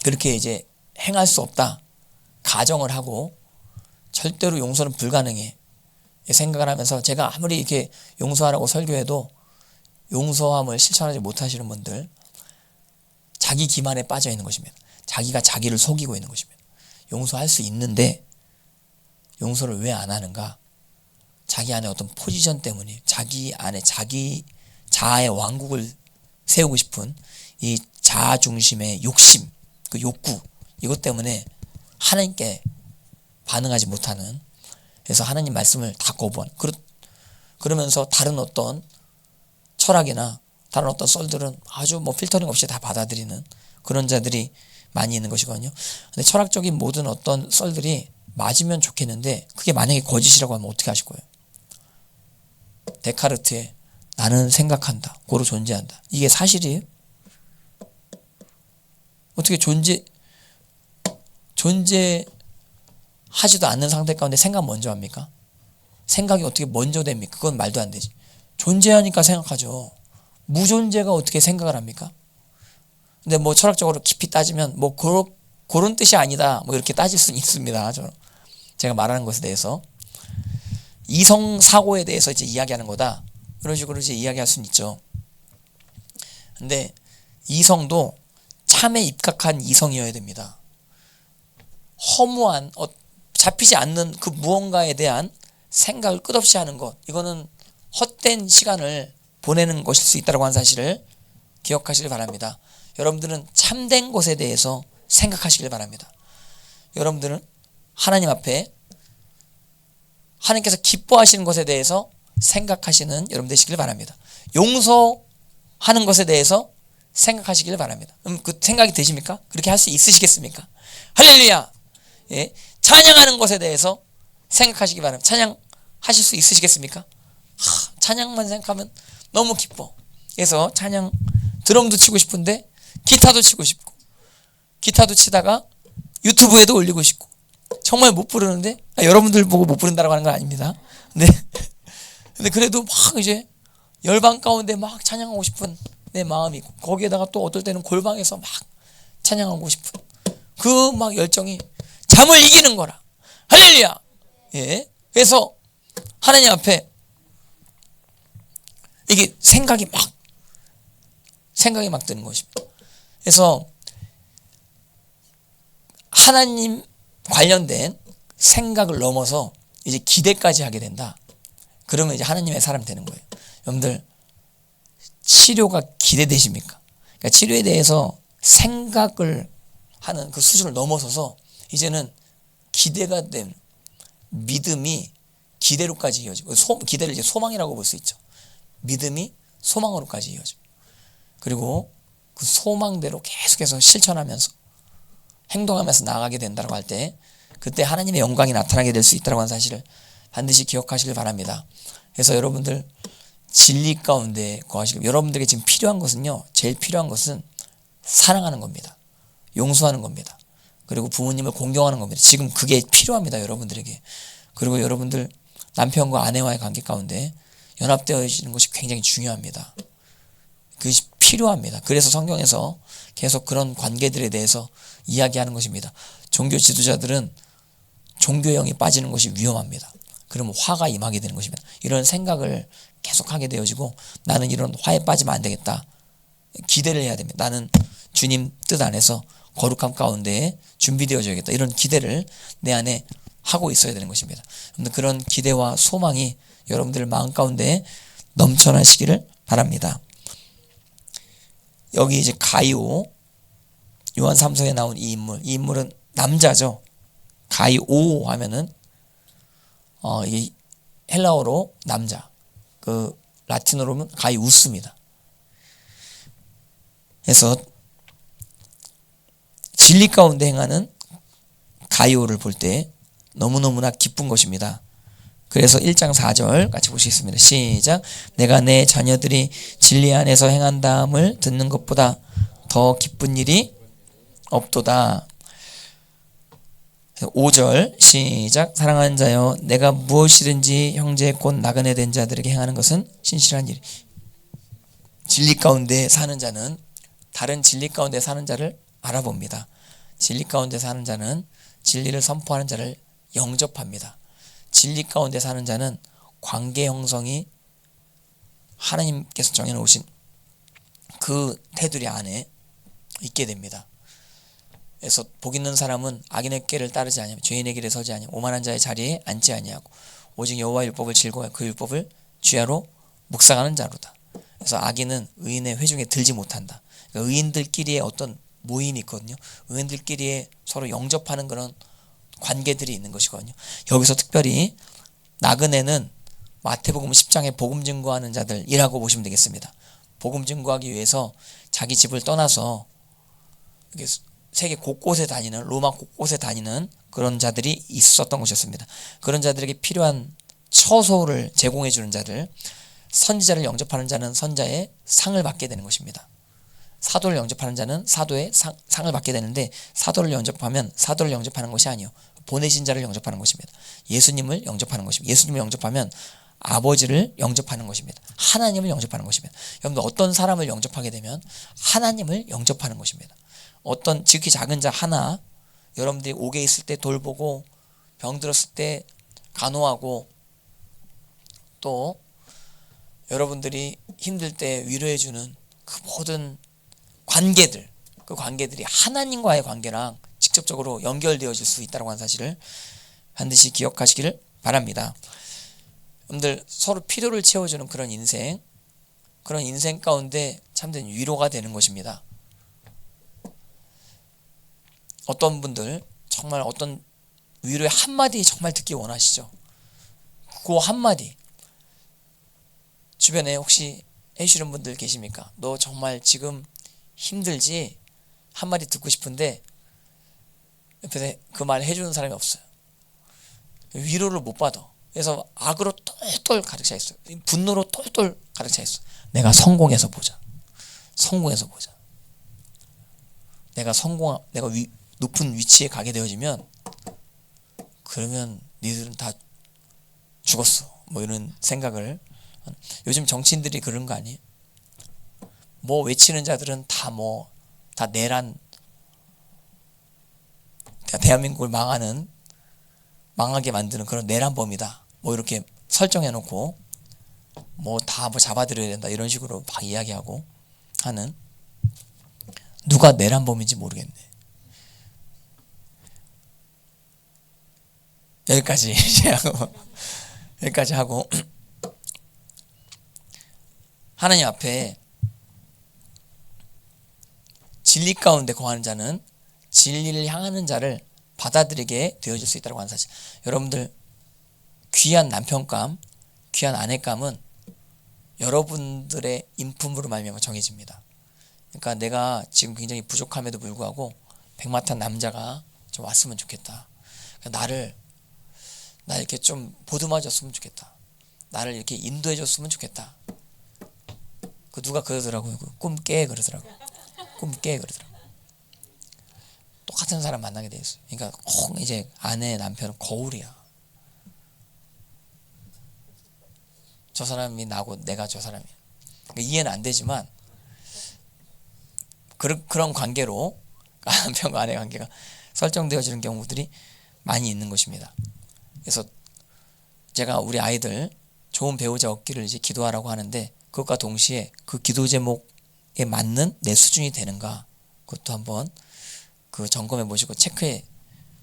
그렇게 이제 행할 수 없다 가정을 하고 절대로 용서는 불가능해 생각을 하면서 제가 아무리 이렇게 용서하라고 설교해도 용서함을 실천하지 못하시는 분들 자기 기만에 빠져 있는 것입니다. 자기가 자기를 속이고 있는 것입니다. 용서할 수 있는데 용서를 왜 안 하는가? 자기 안에 어떤 포지션 때문에 자기 안에 자기 자아의 왕국을 세우고 싶은 이 자아 중심의 욕심, 그 욕구 이것 때문에 하나님께 반응하지 못하는 그래서 하나님 말씀을 다 거부하는 그러면서 다른 어떤 철학이나 다른 어떤 썰들은 아주 뭐 필터링 없이 다 받아들이는 그런 자들이 많이 있는 것이거든요. 근데 철학적인 모든 어떤 썰들이 맞으면 좋겠는데 그게 만약에 거짓이라고 하면 어떻게 하실 거예요? 데카르트의 나는 생각한다. 고로 존재한다. 이게 사실이에요? 어떻게 존재하지도 않는 상태 가운데 생각 먼저 합니까? 생각이 어떻게 먼저 됩니까? 그건 말도 안 되지. 존재하니까 생각하죠. 무존재가 어떻게 생각을 합니까? 근데 뭐 철학적으로 깊이 따지면 뭐 그런 뜻이 아니다 뭐 이렇게 따질 수는 있습니다. 제가 말하는 것에 대해서 이성 사고에 대해서 이제 이야기하는 거다 이런 식으로 이제 이야기할 수는 있죠. 근데 이성도 참에 입각한 이성이어야 됩니다. 허무한 잡히지 않는 그 무언가에 대한 생각을 끝없이 하는 것, 이거는 헛된 시간을 보내는 것일 수 있다고 하는 사실을 기억하시길 바랍니다. 여러분들은 참된 것에 대해서 생각하시길 바랍니다. 여러분들은 하나님 앞에 하나님께서 기뻐하시는 것에 대해서 생각하시는 여러분 되시길 바랍니다. 용서하는 것에 대해서 생각하시길 바랍니다. 그럼 그 생각이 되십니까? 그렇게 할 수 있으시겠습니까? 할렐루야! 예, 찬양하는 것에 대해서 생각하시기 바랍니다. 찬양하실 수 있으시겠습니까? 찬양만 생각하면 너무 기뻐. 그래서 찬양 드럼도 치고 싶은데 기타도 치고 싶고, 기타도 치다가 유튜브에도 올리고 싶고, 정말 못 부르는데 여러분들 보고 못 부른다고 하는 건 아닙니다. 근데 그래도 막 이제 열방 가운데 막 찬양하고 싶은 내 마음이 있고, 거기에다가 또 어떨 때는 골방에서 막 찬양하고 싶은 그 막 열정이 잠을 이기는 거라. 할렐루야. 예. 그래서 하나님 앞에 이게 생각이 막 드는 것입니다. 그래서 하나님 관련된 생각을 넘어서 이제 기대까지 하게 된다. 그러면 이제 하나님의 사람이 되는 거예요. 여러분들 치료가 기대되십니까? 그러니까 치료에 대해서 생각을 하는 그 수준을 넘어서서 이제는 기대가 된 믿음이 기대로까지 이어지고, 기대를 이제 소망이라고 볼 수 있죠. 믿음이 소망으로까지 이어지고, 그리고 그 소망대로 계속해서 실천하면서 행동하면서 나아가게 된다고 할 때, 그때 하나님의 영광이 나타나게 될 수 있다고 하는 사실을 반드시 기억하시길 바랍니다. 그래서 여러분들 진리 가운데 거하시고, 여러분들에게 지금 필요한 것은요, 제일 필요한 것은 사랑하는 겁니다. 용서하는 겁니다. 그리고 부모님을 공경하는 겁니다. 지금 그게 필요합니다, 여러분들에게. 그리고 여러분들 남편과 아내와의 관계 가운데 연합되어지는 것이 굉장히 중요합니다. 그것이 필요합니다. 그래서 성경에서 계속 그런 관계들에 대해서 이야기하는 것입니다. 종교 지도자들은 종교형이 빠지는 것이 위험합니다. 그러면 화가 임하게 되는 것입니다. 이런 생각을 계속하게 되어지고, 나는 이런 화에 빠지면 안 되겠다. 기대를 해야 됩니다. 나는 주님 뜻 안에서 거룩함 가운데 준비되어져야겠다. 이런 기대를 내 안에 하고 있어야 되는 것입니다. 그런 기대와 소망이 여러분들 마음 가운데 넘쳐나시기를 바랍니다. 여기 이제 가이오, 요한 3서에 나온 이 인물은 남자죠. 가이오 하면은 이 헬라어로 남자, 그 라틴어로는 가이우스입니다. 그래서 진리 가운데 행하는 가이오를 볼 때 너무너무나 기쁜 것입니다. 그래서 1장 4절 같이 보시겠습니다. 시작. 내가 내 자녀들이 진리 안에서 행한다함을 듣는 것보다 더 기쁜 일이 없도다. 5절 시작. 사랑하는 자여, 내가 무엇이든지 형제 곧 나그네 된 자들에게 행하는 것은 신실한 일. 진리 가운데 사는 자는 다른 진리 가운데 사는 자를 알아봅니다. 진리 가운데 사는 자는 진리를 선포하는 자를 영접합니다. 진리 가운데 사는 자는 관계 형성이 하나님께서 정해놓으신 그 테두리 안에 있게 됩니다. 그래서 복 있는 사람은 악인의 길을 따르지 아니하며 죄인의 길에 서지 아니하며 오만한 자의 자리에 앉지 아니하고 오직 여호와의 율법을 즐거워하여 그 율법을 주야로 묵상하는 자로다. 그래서 악인은 의인의 회중에 들지 못한다. 그러니까 의인들끼리의 어떤 모임이 있거든요. 의인들끼리 서로 영접하는 그런 관계들이 있는 것이거든요. 여기서 특별히 나그네는 마태복음 10장에 복음 증거하는 자들이라고 보시면 되겠습니다. 복음 증거하기 위해서 자기 집을 떠나서 세계 곳곳에 다니는, 로마 곳곳에 다니는 그런 자들이 있었던 것이었습니다. 그런 자들에게 필요한 처소를 제공해 주는 자들, 선지자를 영접하는 자는 선자의 상을 받게 되는 것입니다. 사도를 영접하는 자는 사도의 상을 받게 되는데, 사도를 영접하면 사도를 영접하는 것이 아니요, 보내신 자를 영접하는 것입니다. 예수님을 영접하는 것입니다. 예수님을 영접하면 아버지를 영접하는 것입니다. 하나님을 영접하는 것입니다. 여러분들 어떤 사람을 영접하게 되면 하나님을 영접하는 것입니다. 어떤 지극히 작은 자 하나, 여러분들이 옥에 있을 때 돌보고 병들었을 때 간호하고 또 여러분들이 힘들 때 위로해주는 그 모든 관계들, 그 관계들이 하나님과의 관계랑 직접적으로 연결되어질 수 있다고 하는 사실을 반드시 기억하시기를 바랍니다. 여러분들 서로 필요를 채워주는 그런 인생 가운데 참된 위로가 되는 것입니다. 어떤 분들 정말 어떤 위로의 한마디 정말 듣기 원하시죠. 그 한마디 주변에 혹시 해주시는 분들 계십니까? 너 정말 지금 힘들지? 한마디 듣고 싶은데 옆에서 그 말 해주는 사람이 없어요. 위로를 못 받아. 그래서 악으로 똘똘 가득 차 있어요. 분노로 똘똘 가득 차 있어. 내가 성공해서 보자. 성공해서 보자. 내가 높은 위치에 가게 되어지면 그러면 니들은 다 죽었어. 뭐 이런 생각을. 요즘 정치인들이 그런 거 아니에요? 뭐 외치는 자들은 다 내란, 대한민국을 망하게 만드는 그런 내란범이다. 뭐 이렇게 설정해놓고 다 잡아들여야 된다. 이런 식으로 막 이야기하고 하는, 누가 내란범인지 모르겠네. 여기까지 하고 하나님 앞에 진리 가운데 거하는 자는 진리를 향하는 자를 받아들이게 되어질 수 있다고 하는 사실. 여러분들 귀한 남편감, 귀한 아내감은 여러분들의 인품으로 말미암아 정해집니다. 그러니까 내가 지금 굉장히 부족함에도 불구하고 백마탄 남자가 좀 왔으면 좋겠다. 그러니까 나 이렇게 좀 보듬어줬으면 좋겠다. 나를 이렇게 인도해줬으면 좋겠다. 그 누가 그러더라고요. 꿈 깨 그러더라고요. 꿈 깨 그러더라고요. 똑같은 사람 만나게 돼 있어요. 그러니까 이제 아내, 남편은 거울이야. 저 사람이 나고 내가 저 사람이야. 그러니까 이해는 안 되지만 그런 관계로 남편과 아내 관계가 설정되어지는 경우들이 많이 있는 것입니다. 그래서 제가 우리 아이들 좋은 배우자 얻기를 이제 기도하라고 하는데, 그것과 동시에 그 기도 제목에 맞는 내 수준이 되는가, 그것도 한번 그 점검해 보시고 체크해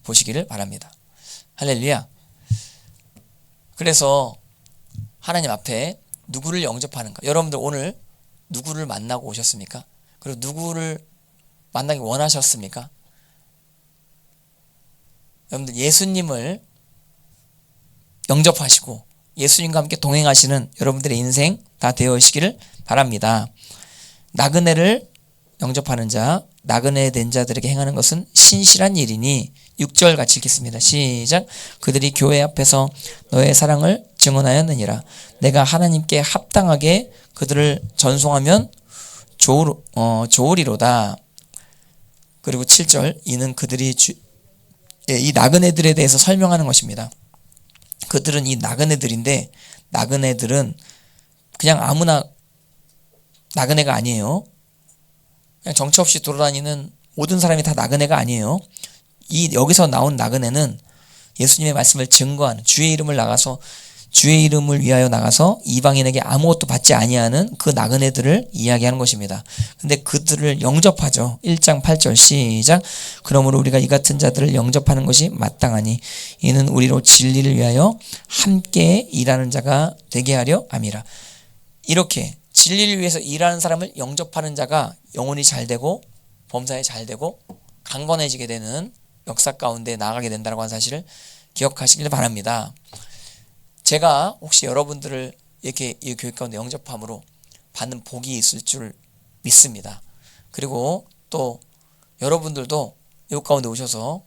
보시기를 바랍니다. 할렐루야. 그래서 하나님 앞에 누구를 영접하는가? 여러분들 오늘 누구를 만나고 오셨습니까? 그리고 누구를 만나기 원하셨습니까? 여러분들 예수님을 영접하시고 예수님과 함께 동행하시는 여러분들의 인생 다 되어시기를 바랍니다. 나그네를 영접하는 자, 나그네 된 자들에게 행하는 것은 신실한 일이니 6절 같이 읽겠습니다. 시작. 그들이 교회 앞에서 너의 사랑을 증언하였느니라. 내가 하나님께 합당하게 그들을 전송하면 좋으리로다. 그리고 7절. 이는 그들이 이 나그네들에 대해서 설명하는 것입니다. 그들은 이 나그네들인데, 나그네들은 그냥 아무나 나그네가 아니에요. 그냥 정처 없이 돌아다니는 모든 사람이 다 나그네가 아니에요. 여기서 나온 나그네는 예수님의 말씀을 증거하는, 주의 이름을 위하여 나가서 이방인에게 아무것도 받지 아니하는 그 나그네들을 이야기하는 것입니다. 근데 그들을 영접하죠. 1장 8절 시작. 그러므로 우리가 이 같은 자들을 영접하는 것이 마땅하니 이는 우리로 진리를 위하여 함께 일하는 자가 되게 하려 함이라. 이렇게 진리를 위해서 일하는 사람을 영접하는 자가 영혼이 잘 되고 범사에 잘 되고 강건해지게 되는 역사 가운데 나아가게 된다는 사실을 기억하시길 바랍니다. 제가 혹시 여러분들을 이렇게 이 교육 가운데 영접함으로 받는 복이 있을 줄 믿습니다. 그리고 또 여러분들도 이 가운데 오셔서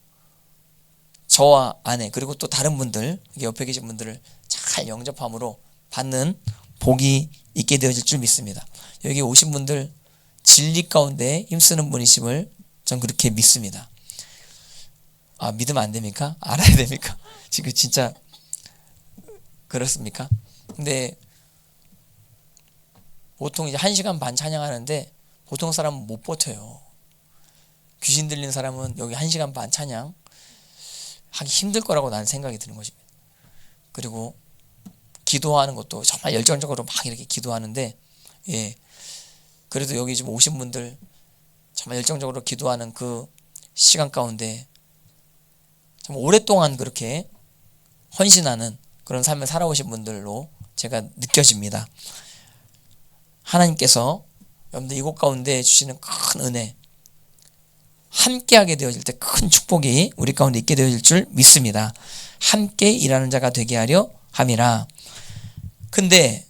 저와 아내 그리고 또 다른 분들, 옆에 계신 분들을 잘 영접함으로 받는 복이 있게 되어질 줄 믿습니다. 여기 오신 분들 진리 가운데 힘쓰는 분이심을 전 그렇게 믿습니다. 믿으면 안 됩니까? 알아야 됩니까? 지금 진짜 그렇습니까? 근데 보통 이제 1시간 반 찬양하는데 보통 사람은 못 버텨요. 귀신 들린 사람은 여기 1시간 반 찬양 하기 힘들 거라고 나는 생각이 드는 것입니다. 그리고 기도하는 것도 정말 열정적으로 막 이렇게 기도하는데, 예, 그래도 여기 지금 오신 분들 정말 열정적으로 기도하는 그 시간 가운데 참 오랫동안 그렇게 헌신하는 그런 삶을 살아오신 분들로 제가 느껴집니다. 하나님께서 여러분들 이곳 가운데 주시는 큰 은혜, 함께하게 되어질 때 큰 축복이 우리 가운데 있게 되어질 줄 믿습니다. 함께 일하는 자가 되게 하려 함이라. 근데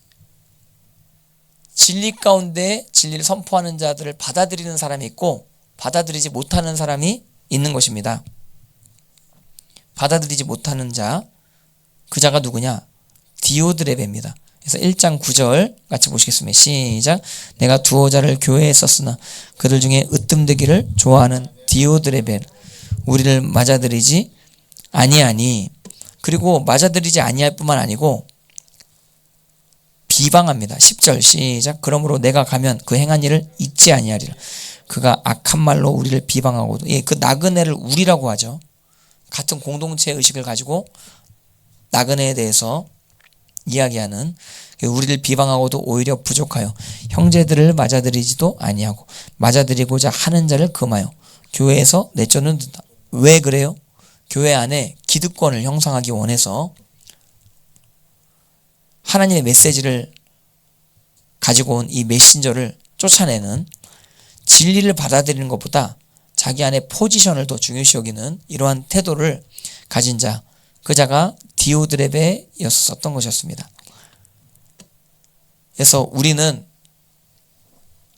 진리 가운데 진리를 선포하는 자들을 받아들이는 사람이 있고 받아들이지 못하는 사람이 있는 것입니다. 받아들이지 못하는 자, 그 자가 누구냐? 디오드레베입니다. 그래서 1장 9절 같이 보시겠습니다. 시작. 내가 두어 자를 교회에 썼으나 그들 중에 으뜸되기를 좋아하는 디오드레베 우리를 맞아들이지 아니하니. 그리고 맞아들이지 아니할 뿐만 아니고 비방합니다. 10절 시작. 그러므로 내가 가면 그 행한 일을 잊지 아니하리라. 그가 악한 말로 우리를 비방하고도, 예, 그 나그네를 우리라고 하죠. 같은 공동체 의식을 가지고 나그네에 대해서 이야기하는, 우리를 비방하고도 오히려 부족하여 형제들을 맞아들이지도 아니하고 맞아들이고자 하는 자를 금하여 교회에서 내쫓는다. 왜 그래요? 교회 안에 기득권을 형성하기 원해서 하나님의 메시지를 가지고 온 이 메신저를 쫓아내는, 진리를 받아들이는 것보다 자기 안에 포지션을 더 중요시 여기는 이러한 태도를 가진 자, 그 자가 디오드레베였었던 것이었습니다. 그래서 우리는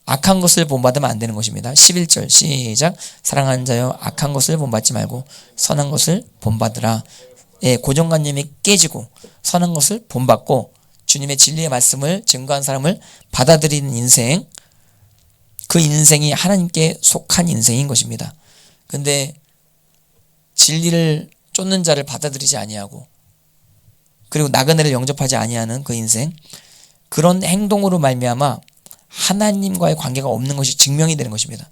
악한 것을 본받으면 안 되는 것입니다. 11절 시작. 사랑하는 자여 악한 것을 본받지 말고 선한 것을 본받으라. 예, 고정관념이 깨지고 선한 것을 본받고 주님의 진리의 말씀을 증거한 사람을 받아들이는 인생, 그 인생이 하나님께 속한 인생인 것입니다. 근데 진리를 쫓는 자를 받아들이지 아니하고 그리고 나그네를 영접하지 아니하는 그 인생, 그런 행동으로 말미암아 하나님과의 관계가 없는 것이 증명이 되는 것입니다.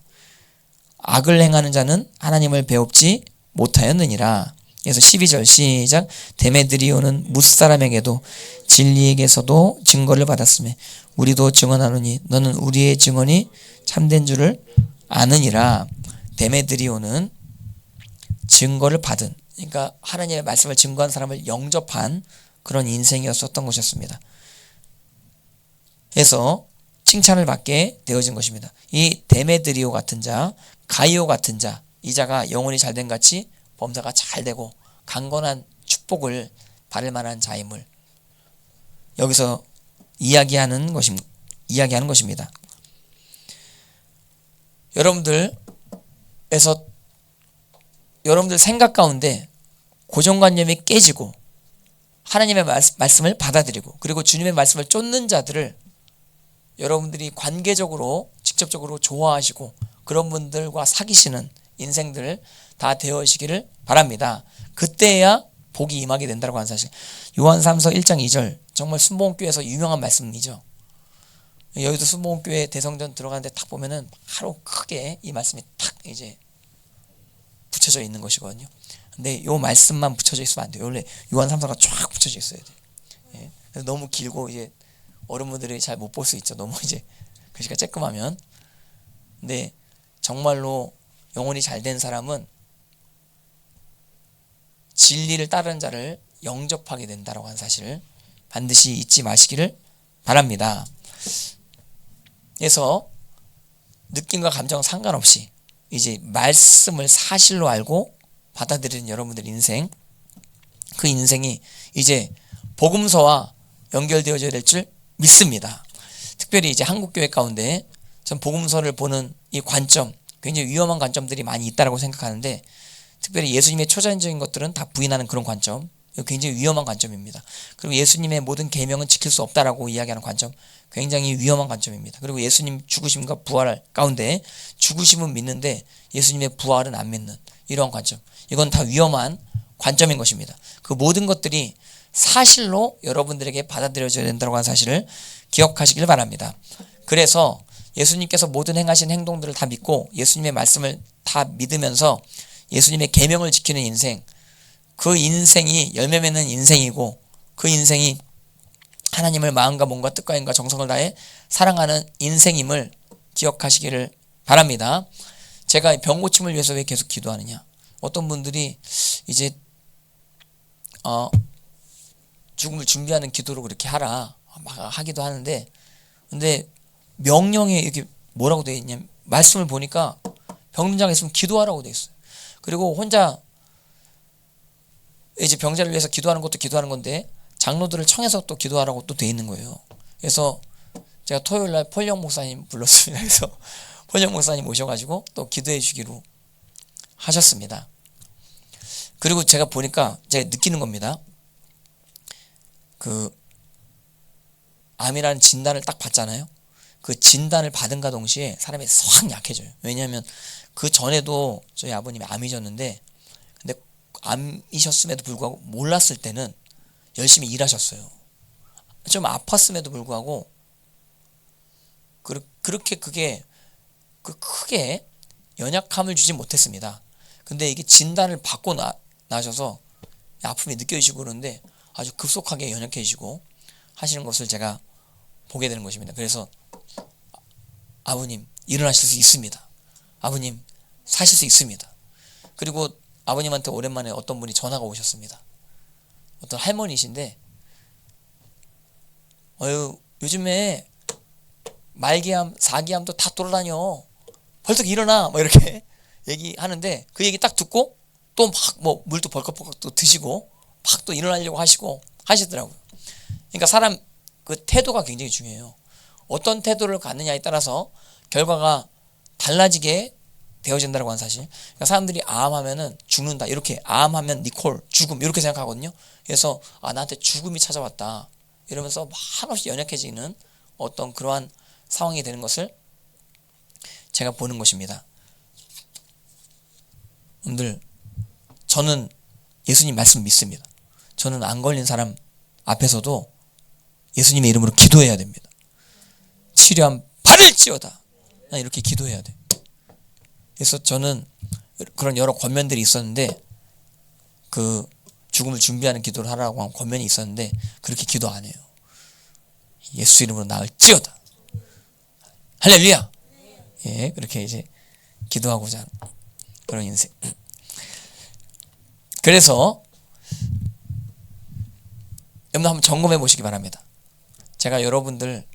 악을 행하는 자는 하나님을 배웁지 못하였느니라. 그래서 12절 시작. 데메드리오는 무사람에게도 진리에게서도 증거를 받았으며 우리도 증언하노니 너는 우리의 증언이 참된 줄을 아느니라. 데메드리오는 증거를 받은, 그러니까 하나님의 말씀을 증거한 사람을 영접한 그런 인생이었었던 것이었습니다. 그래서 칭찬을 받게 되어진 것입니다. 이 데메드리오 같은 자, 가이오 같은 자, 이 자가 영혼이 잘된 같이 범사가 잘 되고 강건한 축복을 받을 만한 자임을 여기서 이야기하는 것입니다. 여러분들 생각 가운데 고정관념이 깨지고 하나님의 말씀을 받아들이고 그리고 주님의 말씀을 쫓는 자들을 여러분들이 관계적으로 직접적으로 좋아하시고 그런 분들과 사귀시는 인생들 다 되어지기를 바랍니다. 그때야 복이 임하게 된다고 하는 사실. 요한 3서 1장 2절 정말 순복음교회에서 유명한 말씀이죠. 여기도 순복음교회 대성전 들어가는데 딱 보면은 바로 크게 이 말씀이 탁 이제 붙여져 있는 것이거든요. 근데 요 말씀만 붙여져 있으면 안 돼요. 원래 요한 3서가 쫙 붙여져 있어야 돼요. 예. 그래서 너무 길고 이제 어른분들이 잘 못 볼 수 있죠. 너무 이제 글씨가 쬐끔하면. 근데 정말로 영혼이 잘된 사람은 진리를 따르는 자를 영접하게 된다라고 하는 사실을 반드시 잊지 마시기를 바랍니다. 그래서 느낌과 감정 상관없이 이제 말씀을 사실로 알고 받아들이는 여러분들 인생, 그 인생이 이제 복음서와 연결되어져야 될 줄 믿습니다. 특별히 이제 한국교회 가운데 전 복음서를 보는 이 관점, 굉장히 위험한 관점들이 많이 있다고 생각하는데, 특별히 예수님의 초자연적인 것들은 다 부인하는 그런 관점, 굉장히 위험한 관점입니다. 그리고 예수님의 모든 계명은 지킬 수 없다라고 이야기하는 관점, 굉장히 위험한 관점입니다. 그리고 예수님 죽으심과 부활 가운데 죽으심은 믿는데 예수님의 부활은 안 믿는 이런 관점, 이건 다 위험한 관점인 것입니다. 그 모든 것들이 사실로 여러분들에게 받아들여져야 된다고 하는 사실을 기억하시길 바랍니다. 그래서 예수님께서 모든 행하신 행동들을 다 믿고 예수님의 말씀을 다 믿으면서 예수님의 계명을 지키는 인생, 그 인생이 열매 맺는 인생이고 그 인생이 하나님을 마음과 몸과 뜻과 힘과 정성을 다해 사랑하는 인생임을 기억하시기를 바랍니다. 제가 병 고침을 위해서 왜 계속 기도하느냐? 어떤 분들이 이제 죽음을 준비하는 기도로 그렇게 하라 막 하기도 하는데, 근데 명령에 이렇게 뭐라고 되어 있냐면, 말씀을 보니까 병문장에 있으면 기도하라고 되어 있어요. 그리고 혼자 이제 병자를 위해서 기도하는 것도 기도하는 건데 장로들을 청해서 또 기도하라고 또 되어 있는 거예요. 그래서 제가 토요일날 폴령 목사님 불렀습니다. 그래서 폴령 목사님 오셔가지고 또 기도해 주기로 하셨습니다. 그리고 제가 보니까 제가 느끼는 겁니다. 그 암이라는 진단을 딱 받잖아요. 그 진단을 받은가 동시에 사람이 확 약해져요. 왜냐하면 그 전에도 저희 아버님이 암이셨는데, 근데 암이셨음에도 불구하고 몰랐을 때는 열심히 일하셨어요. 좀 아팠음에도 불구하고 그렇게 그게 크게 연약함을 주지 못했습니다. 근데 이게 진단을 받고 나셔서 아픔이 느껴지시고 그러는데 아주 급속하게 연약해지고 하시는 것을 제가 보게 되는 것입니다. 그래서 아버님 일어나실 수 있습니다. 아버님 사실 수 있습니다. 그리고 아버님한테 오랜만에 어떤 분이 전화가 오셨습니다. 어떤 할머니이신데 요즘에 말기암, 사기암도 다 돌아다녀. 벌떡 일어나. 뭐 이렇게 얘기하는데, 그 얘기 딱 듣고 또 막 뭐 물도 벌컥벌컥 또 드시고 막 또 일어나려고 하시더라고요. 그러니까 사람 그 태도가 굉장히 중요해요. 어떤 태도를 갖느냐에 따라서 결과가 달라지게 되어진다고 하는 사실. 그러니까 사람들이 암하면은 죽는다, 이렇게, 암하면 니콜, 죽음, 이렇게 생각하거든요. 그래서 나한테 죽음이 찾아왔다 이러면서 한없이 연약해지는 어떤 그러한 상황이 되는 것을 제가 보는 것입니다. 여러분들, 저는 예수님 말씀 믿습니다. 저는 안 걸린 사람 앞에서도 예수님의 이름으로 기도해야 됩니다. 치료함 받을지어다, 이렇게 기도해야 돼. 그래서 저는 그런 여러 권면들이 있었는데, 그 죽음을 준비하는 기도를 하라고 한 권면이 있었는데 그렇게 기도 안 해요. 예수 이름으로 나을지어다, 할렐루야. 예, 그렇게 이제 기도하고자 하는 그런 인생. 그래서 여러분 한번 점검해 보시기 바랍니다. 제가 여러분들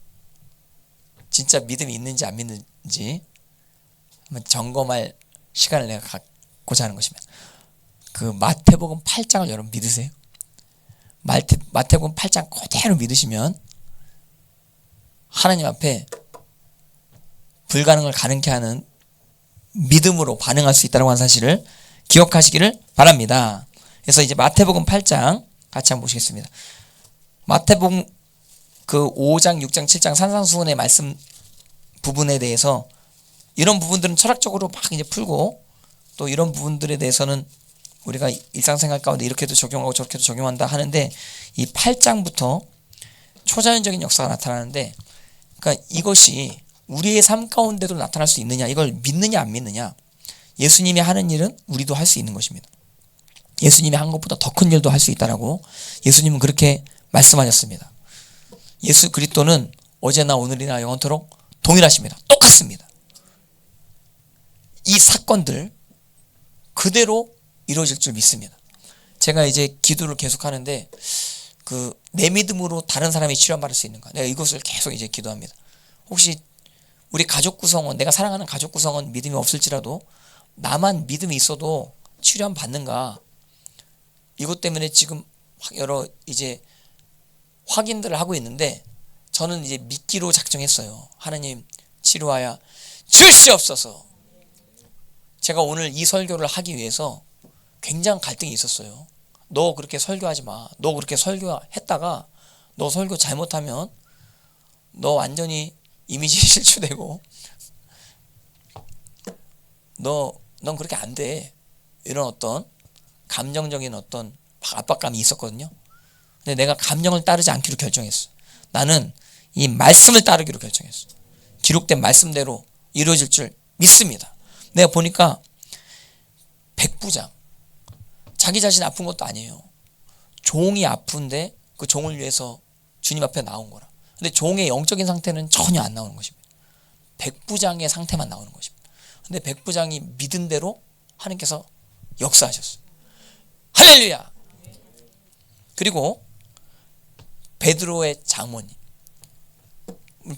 진짜 믿음이 있는지 안 믿는지 한번 점검할 시간을 내가 갖고자 하는 것입니다. 그 마태복음 8장을 여러분 믿으세요? 마태복음 8장 그대로 믿으시면 하나님 앞에 불가능을 가능케 하는 믿음으로 반응할 수 있다는 사실을 기억하시기를 바랍니다. 그래서 이제 마태복음 8장 같이 한번 보시겠습니다. 마태복음 그 5장, 6장, 7장 산상수훈의 말씀 부분에 대해서, 이런 부분들은 철학적으로 막 이제 풀고, 또 이런 부분들에 대해서는 우리가 일상생활 가운데 이렇게도 적용하고 저렇게도 적용한다 하는데, 이 8장부터 초자연적인 역사가 나타나는데, 그러니까 이것이 우리의 삶 가운데도 나타날 수 있느냐, 이걸 믿느냐 안 믿느냐. 예수님이 하는 일은 우리도 할 수 있는 것입니다. 예수님이 한 것보다 더 큰 일도 할 수 있다라고 예수님은 그렇게 말씀하셨습니다. 예수 그리스도는 어제나 오늘이나 영원토록 동일하십니다. 똑같습니다. 이 사건들 그대로 이루어질 줄 믿습니다. 제가 이제 기도를 계속 하는데, 내 믿음으로 다른 사람이 치료받을 수 있는가, 내가 이것을 계속 이제 기도합니다. 혹시 우리 가족 구성원, 내가 사랑하는 가족 구성원 믿음이 없을지라도 나만 믿음이 있어도 치료함 받는가, 이것 때문에 지금 여러 이제 확인들을 하고 있는데, 저는 이제 믿기로 작정했어요. 하나님 치료하여 주시옵소서. 제가 오늘 이 설교를 하기 위해서 굉장한 갈등이 있었어요. 너 그렇게 설교하지 마. 너 그렇게 설교했다가 너 설교 잘못하면 너 완전히 이미지 실추되고 넌 그렇게 안 돼. 이런 어떤 감정적인 어떤 압박감이 있었거든요. 근데 내가 감정을 따르지 않기로 결정했어. 나는 이 말씀을 따르기로 결정했어. 기록된 말씀대로 이루어질 줄 믿습니다. 내가 보니까 백부장, 자기 자신 아픈 것도 아니에요. 종이 아픈데 그 종을 위해서 주님 앞에 나온 거라. 근데 종의 영적인 상태는 전혀 안 나오는 것입니다. 백부장의 상태만 나오는 것입니다. 근데 백부장이 믿은 대로 하나님께서 역사하셨어요. 할렐루야. 그리고 베드로의 장모님,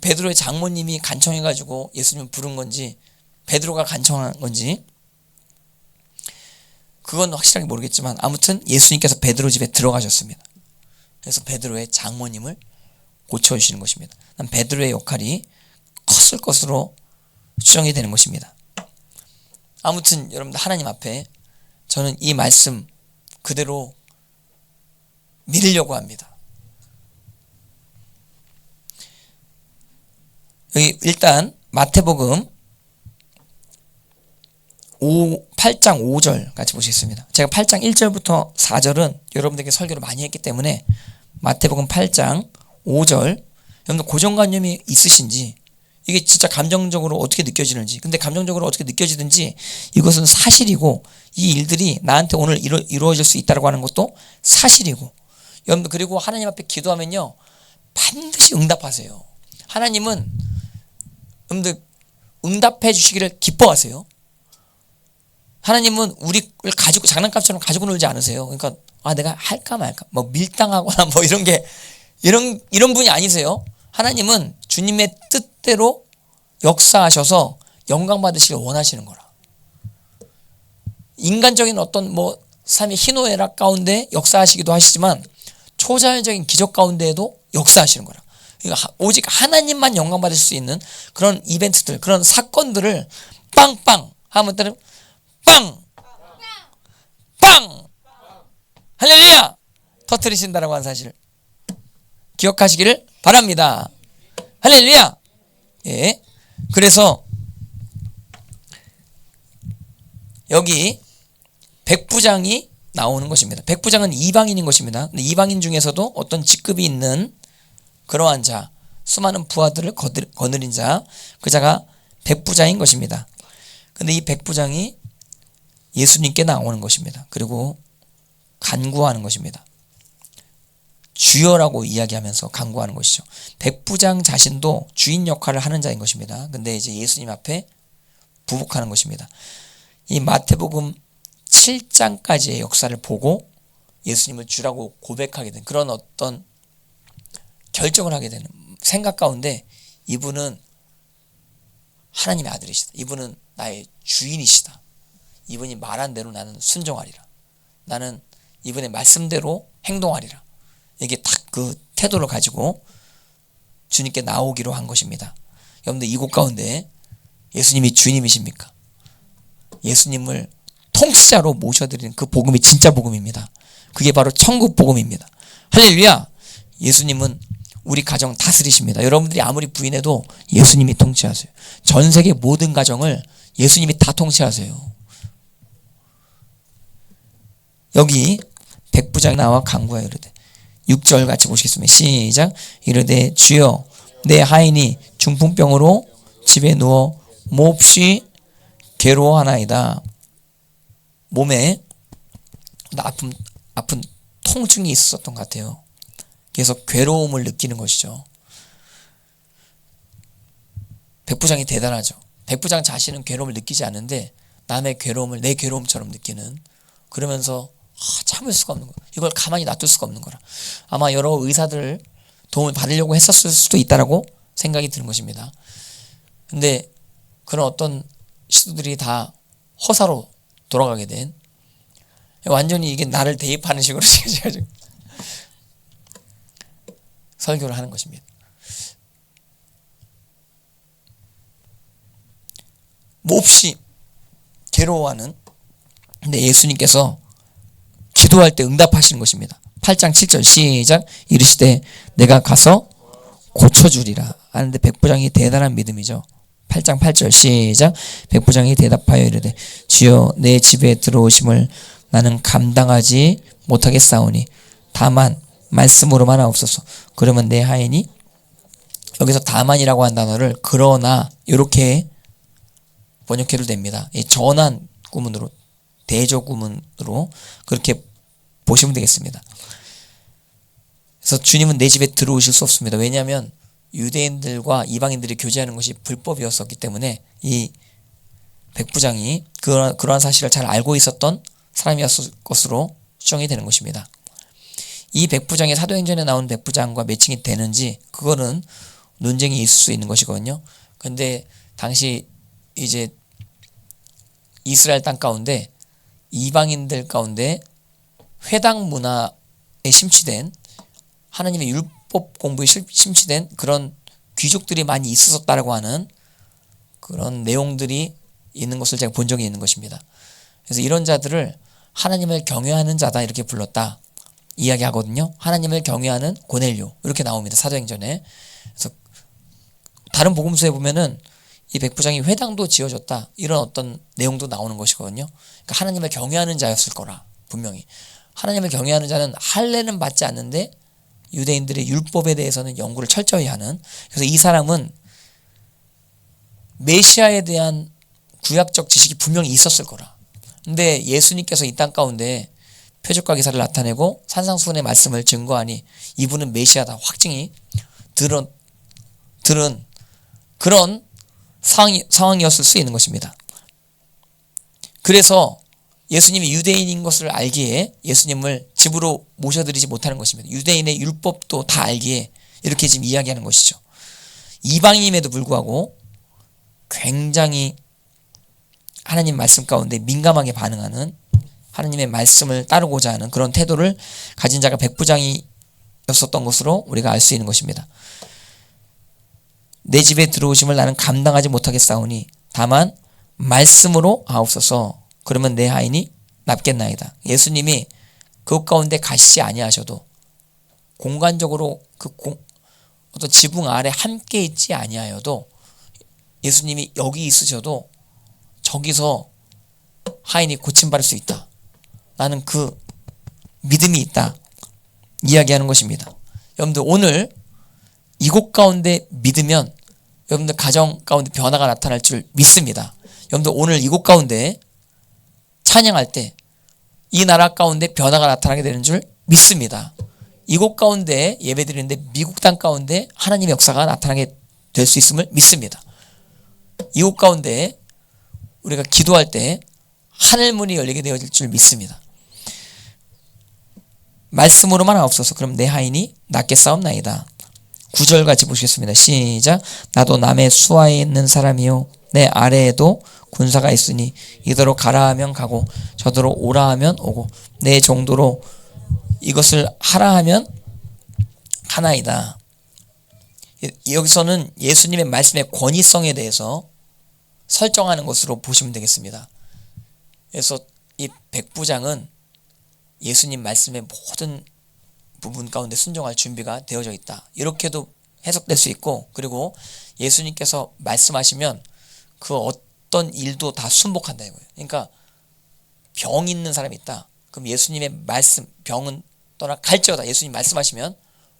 베드로의 장모님이 간청해가지고 예수님을 부른 건지 베드로가 간청한 건지 그건 확실하게 모르겠지만 아무튼 예수님께서 베드로 집에 들어가셨습니다. 그래서 베드로의 장모님을 고쳐주시는 것입니다. 난 베드로의 역할이 컸을 것으로 추정이 되는 것입니다. 아무튼 여러분들 하나님 앞에 저는 이 말씀 그대로 믿으려고 합니다. 여기 일단 마태복음 8장 5절 같이 보시겠습니다. 제가 8장 1절부터 4절은 여러분들에게 설교를 많이 했기 때문에 마태복음 8장 5절, 여러분들 고정관념이 있으신지, 이게 진짜 감정적으로 어떻게 느껴지는지, 근데 감정적으로 어떻게 느껴지든지 이것은 사실이고 이 일들이 나한테 오늘 이루어질 수 있다고 하는 것도 사실이고, 여러분들 그리고 하나님 앞에 기도하면요 반드시 응답하세요. 하나님은 여러분들 응답해 주시기를 기뻐하세요. 하나님은 우리를 가지고 장난감처럼 가지고 놀지 않으세요. 그러니까 내가 할까 말까 뭐 밀당하거나 뭐 이런 게 이런 분이 아니세요. 하나님은 주님의 뜻대로 역사하셔서 영광 받으시길 원하시는 거라. 인간적인 어떤 뭐 삶의 희노애락 가운데 역사하시기도 하시지만 초자연적인 기적 가운데에도 역사하시는 거라. 그러니까 오직 하나님만 영광 받을 수 있는 그런 이벤트들, 그런 사건들을 빵빵 하면 때는 빵! 빵! 할렐루야! 터뜨리신다라고 하는 사실을 기억하시기를 바랍니다. 할렐루야! 예. 그래서 여기 백부장이 나오는 것입니다. 백부장은 이방인인 것입니다. 근데 이방인 중에서도 어떤 직급이 있는 그러한 자, 수많은 부하들을 거느린 자, 그 자가 백부장인 것입니다. 근데 이 백부장이 예수님께 나오는 것입니다. 그리고 간구하는 것입니다. 주여라고 이야기하면서 간구하는 것이죠. 백부장 자신도 주인 역할을 하는 자인 것입니다. 근데 이제 예수님 앞에 부복하는 것입니다. 이 마태복음 7장까지의 역사를 보고 예수님을 주라고 고백하게 된 그런 어떤 결정을 하게 되는 생각 가운데 이분은 하나님의 아들이시다. 이분은 나의 주인이시다. 이분이 말한 대로 나는 순종하리라. 나는 이분의 말씀대로 행동하리라. 이게 딱 그 태도를 가지고 주님께 나오기로 한 것입니다. 여러분들 이곳 가운데 예수님이 주님이십니까? 예수님을 통치자로 모셔드리는 그 복음이 진짜 복음입니다. 그게 바로 천국 복음입니다. 할렐루야! 예수님은 우리 가정 다스리십니다. 여러분들이 아무리 부인해도 예수님이 통치하세요. 전 세계 모든 가정을 예수님이 다 통치하세요. 여기 백부장이 나와 간구하여 이르되 6절 같이 보시겠습니다. 시작. 이르되 주여 내 하인이 중풍병으로 집에 누워 몹시 괴로워하나이다. 몸에 아픈 통증이 있었던 것 같아요. 그래서 괴로움을 느끼는 것이죠. 백부장이 대단하죠. 백부장 자신은 괴로움을 느끼지 않는데 남의 괴로움을 내 괴로움처럼 느끼는, 그러면서 참을 수가 없는 거. 이걸 가만히 놔둘 수가 없는 거라. 아마 여러 의사들 도움을 받으려고 했었을 수도 있다라고 생각이 드는 것입니다. 근데 그런 어떤 시도들이 다 허사로 돌아가게 된, 완전히 이게 나를 대입하는 식으로 지금 설교를 하는 것입니다. 몹시 괴로워하는, 근데 예수님께서 기도할 때 응답하시는 것입니다. 8장 7절 시작. 이르시되 내가 가서 고쳐주리라 하는데 백부장이 대단한 믿음이죠. 8장 8절 시작. 백부장이 대답하여 이르되 주여 내 집에 들어오심을 나는 감당하지 못하겠사오니 다만 말씀으로만 하옵소서. 그러면 내 하인이, 여기서 다만이라고 한 단어를 그러나 이렇게 번역해도 됩니다. 이 전환 구문으로, 대조 구문으로 그렇게 보시면 되겠습니다. 그래서 주님은 내 집에 들어오실 수 없습니다. 왜냐하면 유대인들과 이방인들이 교제하는 것이 불법이었었기 때문에 이 백부장이 그러한 사실을 잘 알고 있었던 사람이었을 것으로 추정이 되는 것입니다. 이 백부장이 사도행전에 나온 백부장과 매칭이 되는지 그거는 논쟁이 있을 수 있는 것이거든요. 근데 당시 이제 이스라엘 땅 가운데 이방인들 가운데 회당 문화에 심취된, 하나님의 율법 공부에 심취된 그런 귀족들이 많이 있었다라고 하는 그런 내용들이 있는 것을 제가 본 적이 있는 것입니다. 그래서 이런 자들을 하나님을 경외하는 자다 이렇게 불렀다 이야기하거든요. 하나님을 경외하는 고넬료 이렇게 나옵니다. 사도행전에. 그래서 다른 복음서에 보면은 이 백부장이 회당도 지어줬다 이런 어떤 내용도 나오는 것이거든요. 그러니까 하나님을 경외하는 자였을 거라. 분명히 하나님을 경외하는 자는 할례는 받지 않는데 유대인들의 율법에 대해서는 연구를 철저히 하는, 그래서 이 사람은 메시아에 대한 구약적 지식이 분명히 있었을 거라. 근데 예수님께서 이 땅 가운데 표적과 기사를 나타내고 산상수훈의 말씀을 증거하니 이분은 메시아다 확증이 들은 그런 상황이었을 수 있는 것입니다. 그래서 예수님이 유대인인 것을 알기에 예수님을 집으로 모셔드리지 못하는 것입니다. 유대인의 율법도 다 알기에 이렇게 지금 이야기하는 것이죠. 이방인임에도 불구하고 굉장히 하나님 말씀 가운데 민감하게 반응하는, 하나님의 말씀을 따르고자 하는 그런 태도를 가진 자가 백부장이었었던 것으로 우리가 알 수 있는 것입니다. 내 집에 들어오심을 나는 감당하지 못하겠사오니 다만 말씀으로 하옵소서. 그러면 내 하인이 낫겠나이다. 예수님이 그것 가운데 가시지 아니하셔도 공간적으로 어떤 지붕 아래 함께 있지 아니하여도 예수님이 여기 있으셔도 저기서 하인이 고침받을 수 있다. 나는 그 믿음이 있다. 이야기하는 것입니다. 여러분들 오늘 이곳 가운데 믿으면 여러분들 가정 가운데 변화가 나타날 줄 믿습니다. 여러분들 오늘 이곳 가운데 찬양할 때 이 나라 가운데 변화가 나타나게 되는 줄 믿습니다. 이곳 가운데 예배드리는데 미국 땅 가운데 하나님의 역사가 나타나게 될 수 있음을 믿습니다. 이곳 가운데 우리가 기도할 때 하늘문이 열리게 되어질 줄 믿습니다. 말씀으로만 하옵소서. 그럼 내 하인이 낫겠사옵나이다. 9절 같이 보시겠습니다. 시작. 나도 남의 수하에 있는 사람이요 내 아래에도 군사가 있으니 이더러 가라 하면 가고 저더러 오라 하면 오고 내 정도로 이것을 하라 하면 하나이다. 여기서는 예수님의 말씀의 권위성에 대해서 설정하는 것으로 보시면 되겠습니다. 그래서 이 백부장은 예수님 말씀의 모든 부분 가운데 순종할 준비가 되어져 있다. 이렇게도 해석될 수 있고, 그리고 예수님께서 말씀하시면 그 어떤 일도 다 순복한다 이거예요. 그러니까 병 있는 사람이 있다. 그럼 예수님의 말씀, 병은 떠나 갈지어다. 예수님 말씀하시면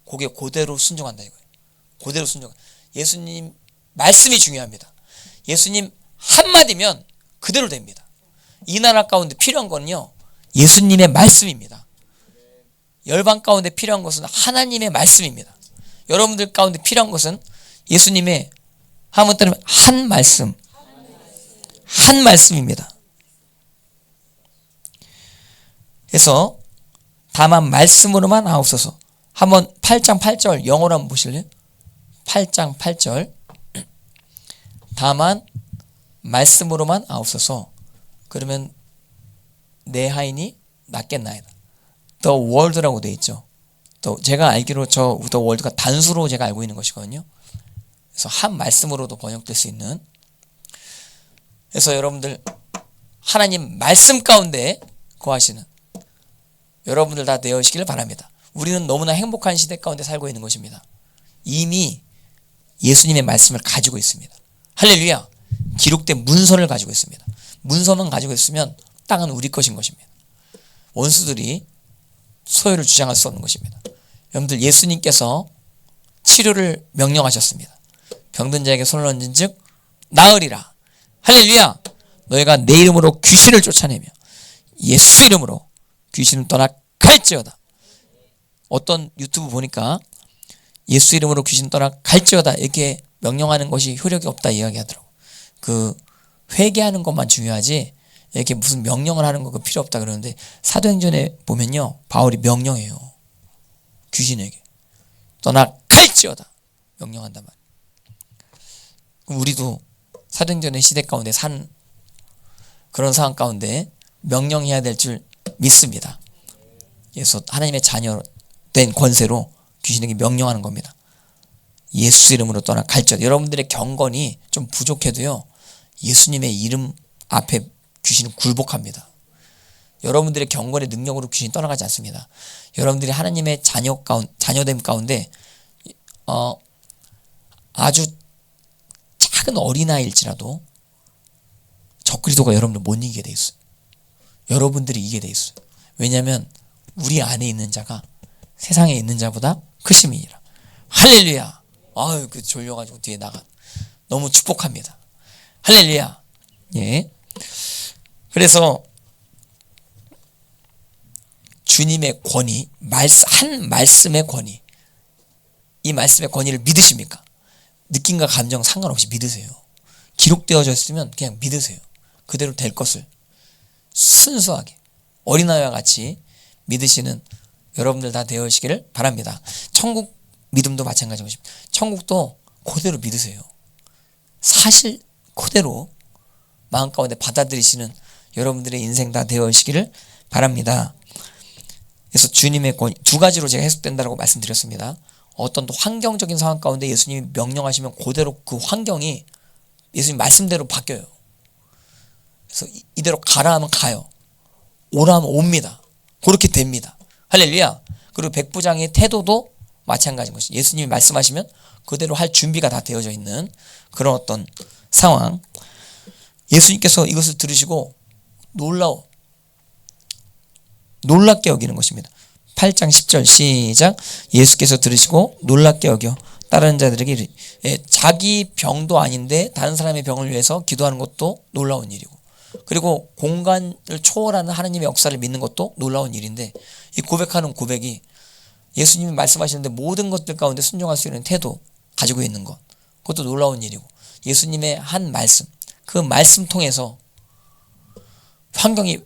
그게 그대로 순종한다 이거예요. 그대로 순종. 예수님 말씀이 중요합니다. 예수님 한마디면 그대로 됩니다. 이 나라 가운데 필요한 거는요, 예수님의 말씀입니다. 열방 가운데 필요한 것은 하나님의 말씀입니다. 여러분들 가운데 필요한 것은 예수님의 한번 따르면 한 말씀, 한 말씀입니다. 그래서 다만 말씀으로만 하옵소서. 한번 8장 8절 영어로 한번 보실래요? 8장 8절 다만 말씀으로만 하옵소서. 그러면 내 하인이 낫겠나이다. The world라고 되어 있죠. 또 제가 알기로 The world가 단수로 제가 알고 있는 것이거든요. 그래서 한 말씀으로도 번역될 수 있는. 그래서 여러분들 하나님 말씀 가운데 거하시는 여러분들 다 되어시기를 바랍니다. 우리는 너무나 행복한 시대 가운데 살고 있는 것입니다. 이미 예수님의 말씀을 가지고 있습니다. 할렐루야. 기록된 문서를 가지고 있습니다. 문서만 가지고 있으면 땅은 우리 것인 것입니다. 원수들이 소유를 주장할 수 없는 것입니다. 여러분들 예수님께서 치료를 명령하셨습니다. 병든 자에게 손을 얹은 즉 나으리라. 할렐루야. 너희가 내 이름으로 귀신을 쫓아내며 예수 이름으로 귀신은 떠나 갈지어다. 어떤 유튜브 보니까 예수 이름으로 귀신 떠나 갈지어다 이렇게 명령하는 것이 효력이 없다 이야기하더라고. 그 회개하는 것만 중요하지 이렇게 무슨 명령을 하는 거 필요 없다 그러는데 사도행전에 보면요 바울이 명령해요. 귀신에게 떠나 갈지어다 명령한단 말이에요. 그럼 우리도 사도행전의 시대 가운데 산 그런 상황 가운데 명령해야 될 줄 믿습니다. 그래서 하나님의 자녀된 권세로 귀신에게 명령하는 겁니다. 예수 이름으로 떠나 갈지어다. 여러분들의 경건이 좀 부족해도요 예수님의 이름 앞에 귀신은 굴복합니다. 여러분들의 경건의 능력으로 귀신이 떠나가지 않습니다. 여러분들이 하나님의 자녀됨 가운데 아주 작은 어린아이일지라도 적그리스도가 여러분들 못 이기게 돼 있어요. 여러분들이 이기게 돼 있어요. 왜냐하면 우리 안에 있는 자가 세상에 있는 자보다 크심이니라. 할렐루야. 아유 그 졸려가지고 뒤에 나가. 너무 축복합니다. 할렐루야. 예. 그래서 주님의 권위, 한 말씀의 권위, 이 말씀의 권위를 믿으십니까? 느낌과 감정 상관없이 믿으세요. 기록되어져 있으면 그냥 믿으세요. 그대로 될 것을 순수하게 어린아이와 같이 믿으시는 여러분들 다 되어시기를 바랍니다. 천국 믿음도 마찬가지 것입니다. 천국도 그대로 믿으세요. 사실 그대로 마음 가운데 받아들이시는 여러분들의 인생 다 되어시기를 바랍니다. 그래서 주님의 권위 두 가지로 제가 해석된다고 말씀드렸습니다. 어떤 또 환경적인 상황 가운데 예수님이 명령하시면 그대로 그 환경이 예수님 말씀대로 바뀌어요. 그래서 이대로 가라 하면 가요. 오라 하면 옵니다. 그렇게 됩니다. 할렐루야. 그리고 백부장의 태도도 마찬가지인 것이 예수님이 말씀하시면 그대로 할 준비가 다 되어져 있는 그런 어떤 상황. 예수님께서 이것을 들으시고 놀랍게 여기는 것입니다. 8장 10절 시작. 예수께서 들으시고 놀랍게 여겨 다른 자들에게 자기 병도 아닌데 다른 사람의 병을 위해서 기도하는 것도 놀라운 일이고 그리고 공간을 초월하는 하나님의 역사를 믿는 것도 놀라운 일인데 이 고백하는 고백이 예수님이 말씀하시는데 모든 것들 가운데 순종할 수 있는 태도 가지고 있는 것 그것도 놀라운 일이고 예수님의 한 말씀 그 말씀 통해서 환경이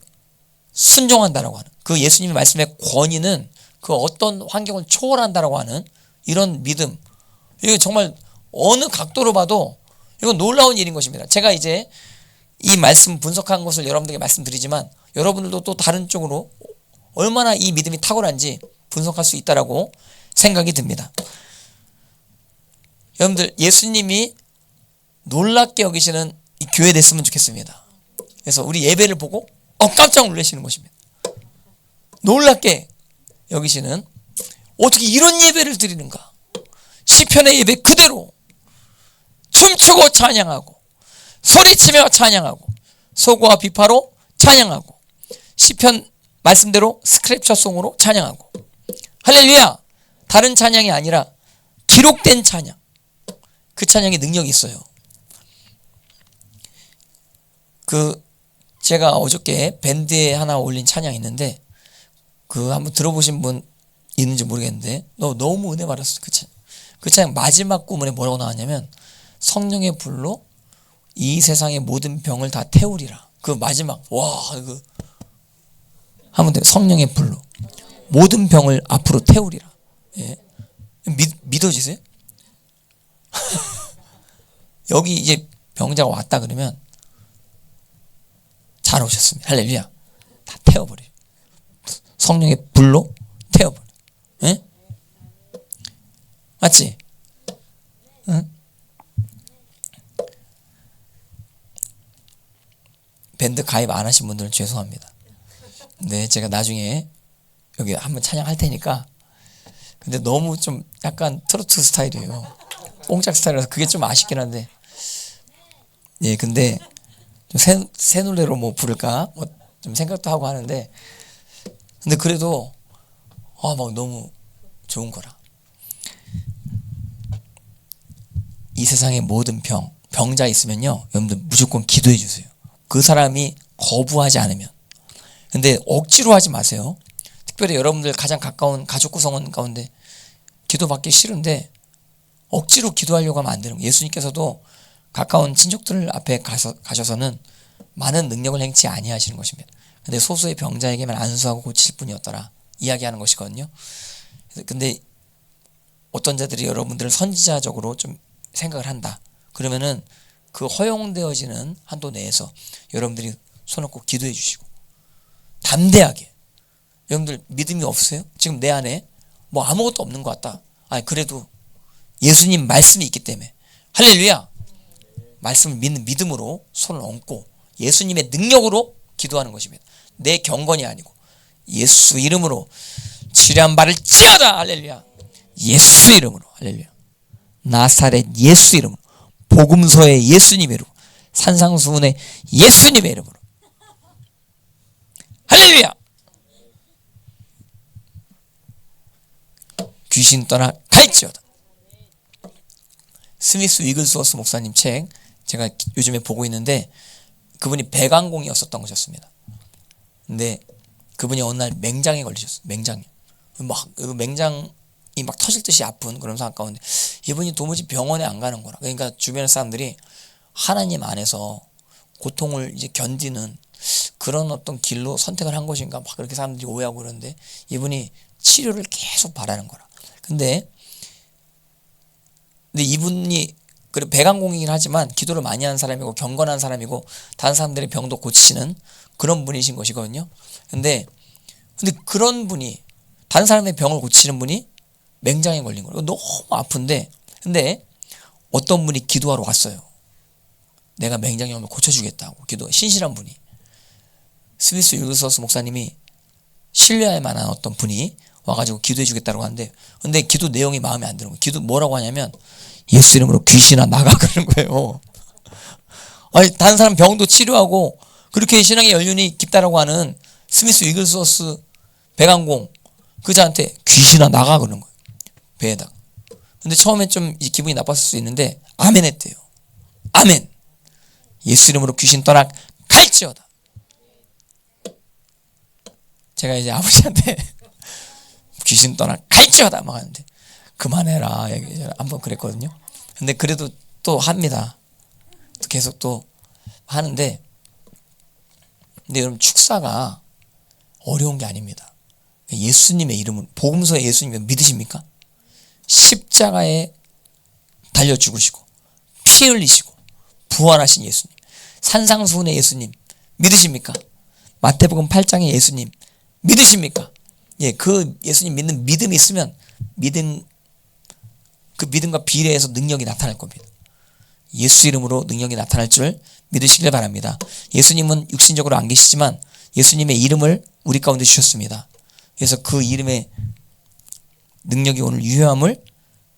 순종한다라고 하는 그 예수님의 말씀의 권위는 그 어떤 환경을 초월한다라고 하는 이런 믿음 이거 정말 어느 각도로 봐도 이건 놀라운 일인 것입니다. 제가 이제 이 말씀 분석한 것을 여러분들에게 말씀드리지만 여러분들도 또 다른 쪽으로 얼마나 이 믿음이 탁월한지 분석할 수 있다라고 생각이 듭니다. 여러분들 예수님이 놀랍게 여기시는 이 교회 됐으면 좋겠습니다. 그래서 우리 예배를 보고 깜짝 놀라시는 것입니다. 놀랍게 여기시는 어떻게 이런 예배를 드리는가? 시편의 예배 그대로 춤추고 찬양하고 소리치며 찬양하고 소고와 비파로 찬양하고 시편 말씀대로 스크랩처송으로 찬양하고 할렐루야. 다른 찬양이 아니라 기록된 찬양 그 찬양에 능력이 있어요. 제가 어저께 밴드에 하나 올린 찬양이 있는데 한번 들어보신 분 있는지 모르겠는데 너무 은혜 받았어요. 그 찬양 마지막 구문에 뭐라고 나왔냐면 성령의 불로 이 세상의 모든 병을 다 태우리라. 그 마지막 하면 돼요. 성령의 불로 모든 병을 앞으로 태우리라. 예. 믿어지세요? 여기 이제 병자가 왔다 그러면 잘 오셨습니다. 할렐루야. 다 태워버려요. 성령의 불로 태워버려요. 예? 맞지? 응? 밴드 가입 안 하신 분들은 죄송합니다. 네, 제가 나중에 여기 한번 찬양할 테니까. 근데 너무 좀 약간 트로트 스타일이에요. 뽕짝 스타일이라서 그게 좀 아쉽긴 한데. 예, 근데 좀 새 노래로 뭐 부를까? 뭐 좀 생각도 하고 하는데. 근데 그래도 막 너무 좋은 거라. 이 세상의 모든 병자 있으면요, 여러분들 무조건 기도해 주세요. 그 사람이 거부하지 않으면. 근데 억지로 하지 마세요. 특별히 여러분들 가장 가까운 가족 구성원 가운데 기도받기 싫은데 억지로 기도하려고 하면 안 되는 거예요. 예수님께서도 가까운 친족들 앞에 가셔서는 많은 능력을 행치 아니하시는 것입니다. 근데 소수의 병자에게만 안수하고 고칠 뿐이었더라 이야기하는 것이거든요. 근데 어떤 자들이 여러분들을 선지자적으로 좀 생각을 한다. 그러면은 그 허용되어지는 한도 내에서 여러분들이 손을 꼭 기도해 주시고 담대하게. 여러분들 믿음이 없으세요? 지금 내 안에 뭐 아무것도 없는 것 같다. 아니 그래도 예수님 말씀이 있기 때문에 할렐루야. 말씀을 믿는 믿음으로 손을 얹고 예수님의 능력으로 기도하는 것입니다. 내 경건이 아니고 예수 이름으로 치료한 발을 찌어다. 할렐루야. 예수 이름으로. 할렐루야. 나사렛 예수 이름으로. 복음서의 예수님의 이름으로. 산상수훈의 예수님의 이름으로. 할렐루야. 귀신 떠나 갈지어다. 스미스 위글스워스 목사님 책 제가 요즘에 보고 있는데 그분이 배관공이었었던 것이었습니다. 근데 그분이 어느 날 맹장에 걸리셨어요. 맹장이 맹장이 막 터질 듯이 아픈 그런 상황 가운데 이분이 도무지 병원에 안 가는 거라. 그러니까 주변 사람들이 하나님 안에서 고통을 이제 견디는 그런 어떤 길로 선택을 한 것인가 막 그렇게 사람들이 오해하고 그러는데 이분이 치료를 계속 바라는 거라. 근데 이분이 그래 배관공이긴 하지만 기도를 많이 하는 사람이고 경건한 사람이고 다른 사람들의 병도 고치시는 그런 분이신 것이거든요. 근데 그런 분이 다른 사람의 병을 고치는 분이 맹장에 걸린 거예요. 너무 아픈데 근데 어떤 분이 기도하러 왔어요. 내가 맹장이 오면 고쳐주겠다고 신실한 분이. 스미스 위글스워스 목사님이 신뢰할 만한 어떤 분이 와가지고 기도해 주겠다고 하는데 근데 기도 내용이 마음에 안 드는 거예요. 기도 뭐라고 하냐면 예수 이름으로 귀신아 나가 그러는 거예요. 아니 다른 사람 병도 치료하고 그렇게 신앙의 연륜이 깊다라고 하는 스미스 위글스워스 배관공 그자한테 귀신아 나가 그러는 거예요. 배에다가. 근데 처음엔 좀 기분이 나빴을 수 있는데 아멘 했대요. 아멘. 예수 이름으로 귀신 떠나 갈지어다. 제가 이제 아버지한테 귀신 떠나 갈지어다 막 하는데 그만해라 한번 그랬거든요. 근데 그래도 또 합니다. 계속 또 하는데 근데 여러분 축사가 어려운 게 아닙니다. 예수님의 이름은 복음서의 예수님을 믿으십니까? 십자가에 달려 죽으시고 피 흘리시고 부활하신 예수님 산상수훈의 예수님 믿으십니까? 마태복음 8장의 예수님 믿으십니까? 예, 그 예수님 믿는 믿음이 있으면 그 믿음과 비례해서 능력이 나타날 겁니다. 예수 이름으로 능력이 나타날 줄 믿으시길 바랍니다. 예수님은 육신적으로 안 계시지만 예수님의 이름을 우리 가운데 주셨습니다. 그래서 그 이름의 능력이 오늘 유효함을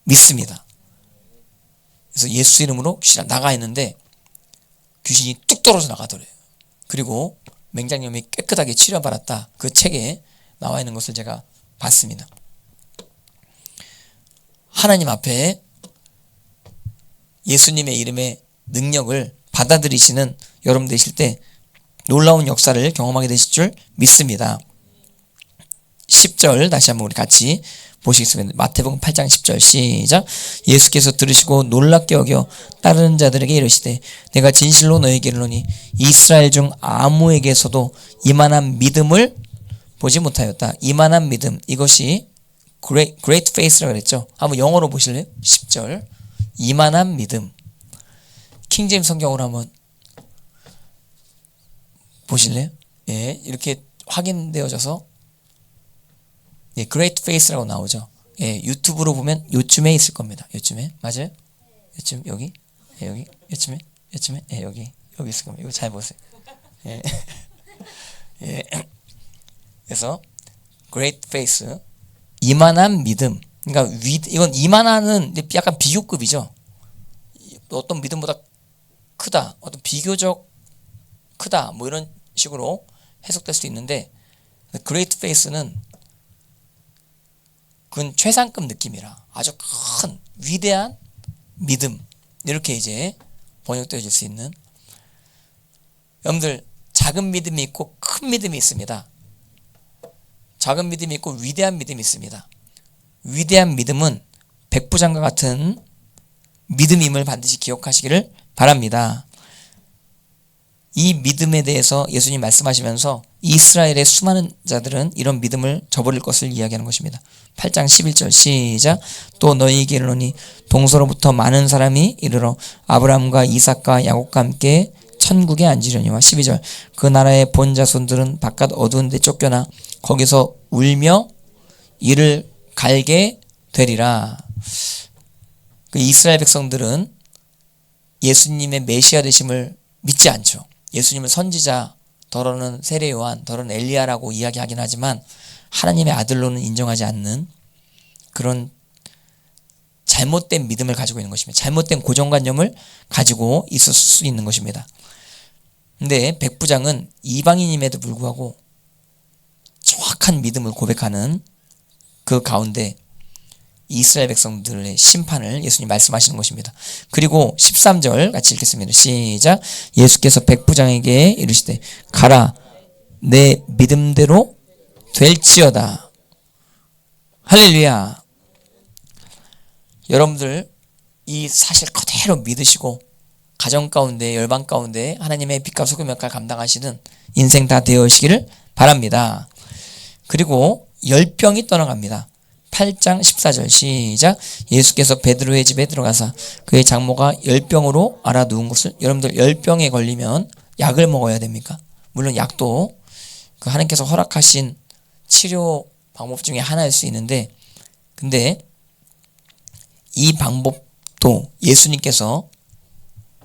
믿습니다. 그래서 예수 이름으로 귀신이 나가 있는데 귀신이 뚝 떨어져 나가더래요. 그리고 맹장염이 깨끗하게 치료받았다. 그 책에 나와 있는 것을 제가 봤습니다. 하나님 앞에 예수님의 이름의 능력을 받아들이시는 여러분 되실 때 놀라운 역사를 경험하게 되실 줄 믿습니다. 10절 다시 한번 우리 같이 보시겠습니다. 마태복음 8장 10절 시작. 예수께서 들으시고 놀랍게 여겨 따르는 자들에게 이르시되 내가 진실로 너에게 이르노니 이스라엘 중 아무에게서도 이만한 믿음을 보지 못하였다. 이만한 믿음 이것이 great faith라고 그랬죠. 한번 영어로 보실래요? 10절 이만한 믿음 킹제임스 성경으로 한번 보실래요? 예, 이렇게 확인되어져서 예, great faith라고 나오죠. 예, 유튜브로 보면 요쯤에 있을 겁니다. 요쯤에 맞아요? 요쯤 여기, 예, 여기, 요쯤에, 예, 여기 있을 겁니다. 이거 잘 보세요. 예, 예, 그래서 great faith 이만한 믿음. 그러니까 이건 이만한은 약간 비교급이죠. 어떤 믿음보다 크다, 어떤 비교적 크다, 뭐 이런 식으로 해석될 수도 있는데 great faith는 그건 최상급 느낌이라 아주 큰 위대한 믿음, 이렇게 이제 번역되어질 수 있는, 여러분들 작은 믿음이 있고 큰 믿음이 있습니다. 작은 믿음이 있고 위대한 믿음이 있습니다. 위대한 믿음은 백부장과 같은 믿음임을 반드시 기억하시기를 바랍니다. 이 믿음에 대해서 예수님 말씀하시면서 이스라엘의 수많은 자들은 이런 믿음을 저버릴 것을 이야기하는 것입니다. 8장 11절 시작. 또 너희에게 이르노니 동서로부터 많은 사람이 이르러 아브라함과 이삭과 야곱과 함께 천국에 앉으려니와. 12절. 그 나라의 본 자손들은 바깥 어두운 데 쫓겨나 거기서 울며 이를 갈게 되리라. 그 이스라엘 백성들은 예수님의 메시아 되심을 믿지 않죠. 예수님을 선지자, 더러는 세례 요한, 더러는 엘리야라고 이야기하긴 하지만 하나님의 아들로는 인정하지 않는 그런 잘못된 믿음을 가지고 있는 것입니다. 잘못된 고정관념을 가지고 있을 수 있는 것입니다. 근데 백부장은 이방인임에도 불구하고 정확한 믿음을 고백하는 그 가운데 이스라엘 백성들의 심판을 예수님 말씀하시는 것입니다. 그리고 13절 같이 읽겠습니다. 시작. 예수께서 백부장에게 이르시되 가라, 내 믿음대로 될지어다. 할렐루야. 여러분들 이 사실 그대로 믿으시고 가정 가운데, 열방 가운데 하나님의 빛과 소금 역할 감당하시는 인생 다 되어시기를 바랍니다. 그리고 열병이 떠나갑니다. 8장 14절 시작. 예수께서 베드로의 집에 들어가사 그의 장모가 열병으로 앓아 누운 것을. 여러분들 열병에 걸리면 약을 먹어야 됩니까? 물론 약도 그 하나님께서 허락하신 치료 방법 중에 하나일 수 있는데, 근데 이 방법도 예수님께서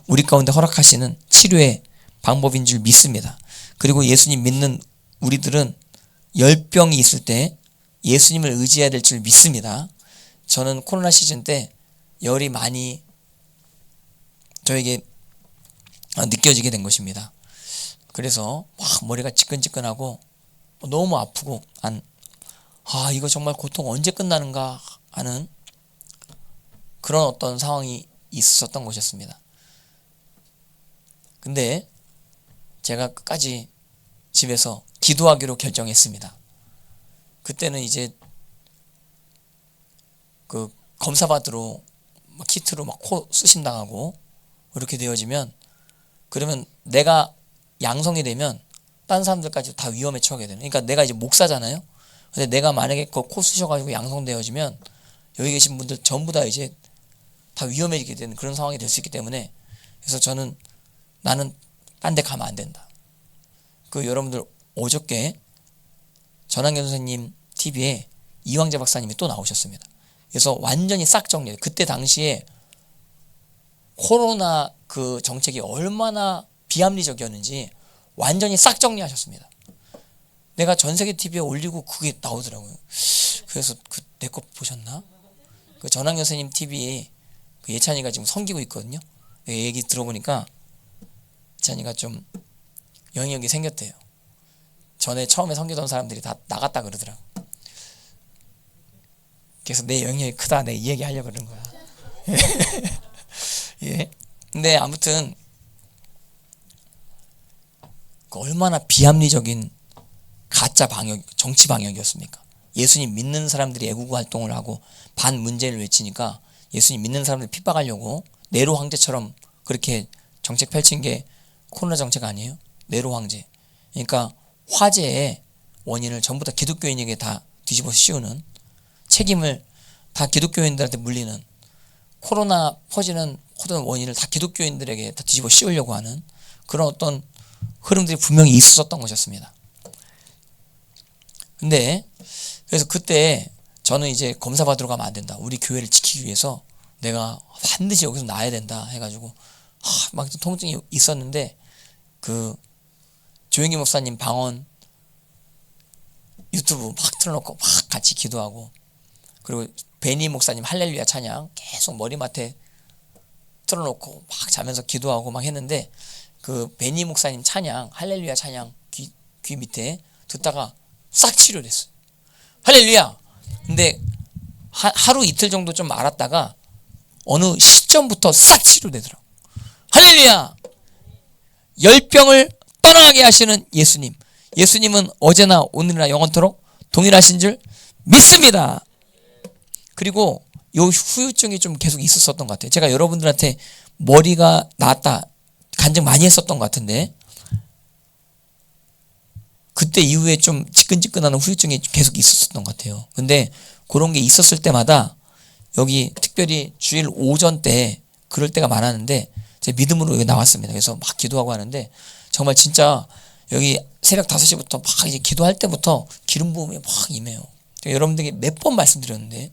우리 가운데 허락하시는 치료의 방법인 줄 믿습니다. 그리고 예수님 믿는 우리들은 열병이 있을 때 예수님을 의지해야 될 줄 믿습니다. 저는 코로나 시즌 때 열이 많이 저에게 느껴지게 된 것입니다. 그래서 막 머리가 지끈지끈하고 너무 아프고 이거 정말 고통 언제 끝나는가 하는 그런 어떤 상황이 있었던 것이었습니다. 근데 제가 끝까지 집에서 기도하기로 결정했습니다. 그때는 이제 그 검사 받으러 키트로 막 코 수심 당하고 이렇게 되어지면, 그러면 내가 양성이 되면 다른 사람들까지 다 위험에 처하게 되는. 그러니까 내가 이제 목사잖아요. 근데 내가 만약에 그 코 쑤셔가지고 양성되어지면 여기 계신 분들 전부 다 이제 다 위험해지게 되는 그런 상황이 될 수 있기 때문에, 그래서 저는 나는 딴 데 가면 안 된다. 그 여러분들 어저께 전한경 선생님 TV에 이황재 박사님이 또 나오셨습니다. 그래서 완전히 싹 정리해요. 그때 당시에 코로나 그 정책이 얼마나 비합리적이었는지 완전히 싹 정리하셨습니다. 내가 전세계 TV에 올리고 그게 나오더라고요. 그래서 내 거 보셨나? 그 전한경 선생님 TV에 그 예찬이가 지금 섬기고 있거든요. 얘기 들어보니까 예찬이가 좀 영향력이 생겼대요. 전에 처음에 섬기던 사람들이 다 나갔다 그러더라고. 그래서 내 영향력이 크다, 내가 이 얘기 하려고 그러는 거야. 예. 근데 아무튼 얼마나 비합리적인 가짜 방역, 정치 방역이었습니까? 예수님 믿는 사람들이 애국가 활동을 하고 반 문제를 외치니까 예수님 믿는 사람들 핍박하려고 네로 황제처럼 그렇게 정책 펼친 게 코로나 정책 아니에요? 네로 황제. 그러니까 화재의 원인을 전부 다 기독교인에게 다 뒤집어 씌우는, 책임을 다 기독교인들한테 물리는, 코로나 퍼지는 모든 원인을 다 기독교인들에게 다 뒤집어 씌우려고 하는 그런 어떤 흐름들이 분명히 있었던 것이었습니다. 근데 그래서 그때 저는 이제 검사 받으러 가면 안 된다. 우리 교회를 지키기 위해서 내가 반드시 여기서 나야 된다 해가지고 막 통증이 있었는데, 그 조영기 목사님 방언 유튜브 막 틀어놓고 막 같이 기도하고, 그리고 베니 목사님 할렐루야 찬양 계속 머리맡에 틀어놓고 막 자면서 기도하고 막 했는데, 그 베니 목사님 찬양 할렐루야 찬양 귀 밑에 듣다가 싹 치료됐어요. 할렐루야. 근데 하루 이틀 정도 좀 앓았다가 어느 시점부터 싹 치료되더라고. 할렐루야. 열병을 떠나게 하시는 예수님. 예수님은 어제나 오늘이나 영원토록 동일하신 줄 믿습니다. 그리고 요 후유증이 좀 계속 있었던 것 같아요. 제가 여러분들한테 머리가 나았다 간증 많이 했었던 것 같은데 그때 이후에 좀 지끈지끈하는 후유증이 계속 있었던 것 같아요. 근데 그런 게 있었을 때마다 여기 특별히 주일 오전 때 그럴 때가 많았는데 제 믿음으로 여기 나왔습니다. 그래서 막 기도하고 하는데 정말 진짜 여기 새벽 5시부터 막 이제 기도할 때부터 기름 부음이 막 임해요. 여러분들에게 몇 번 말씀드렸는데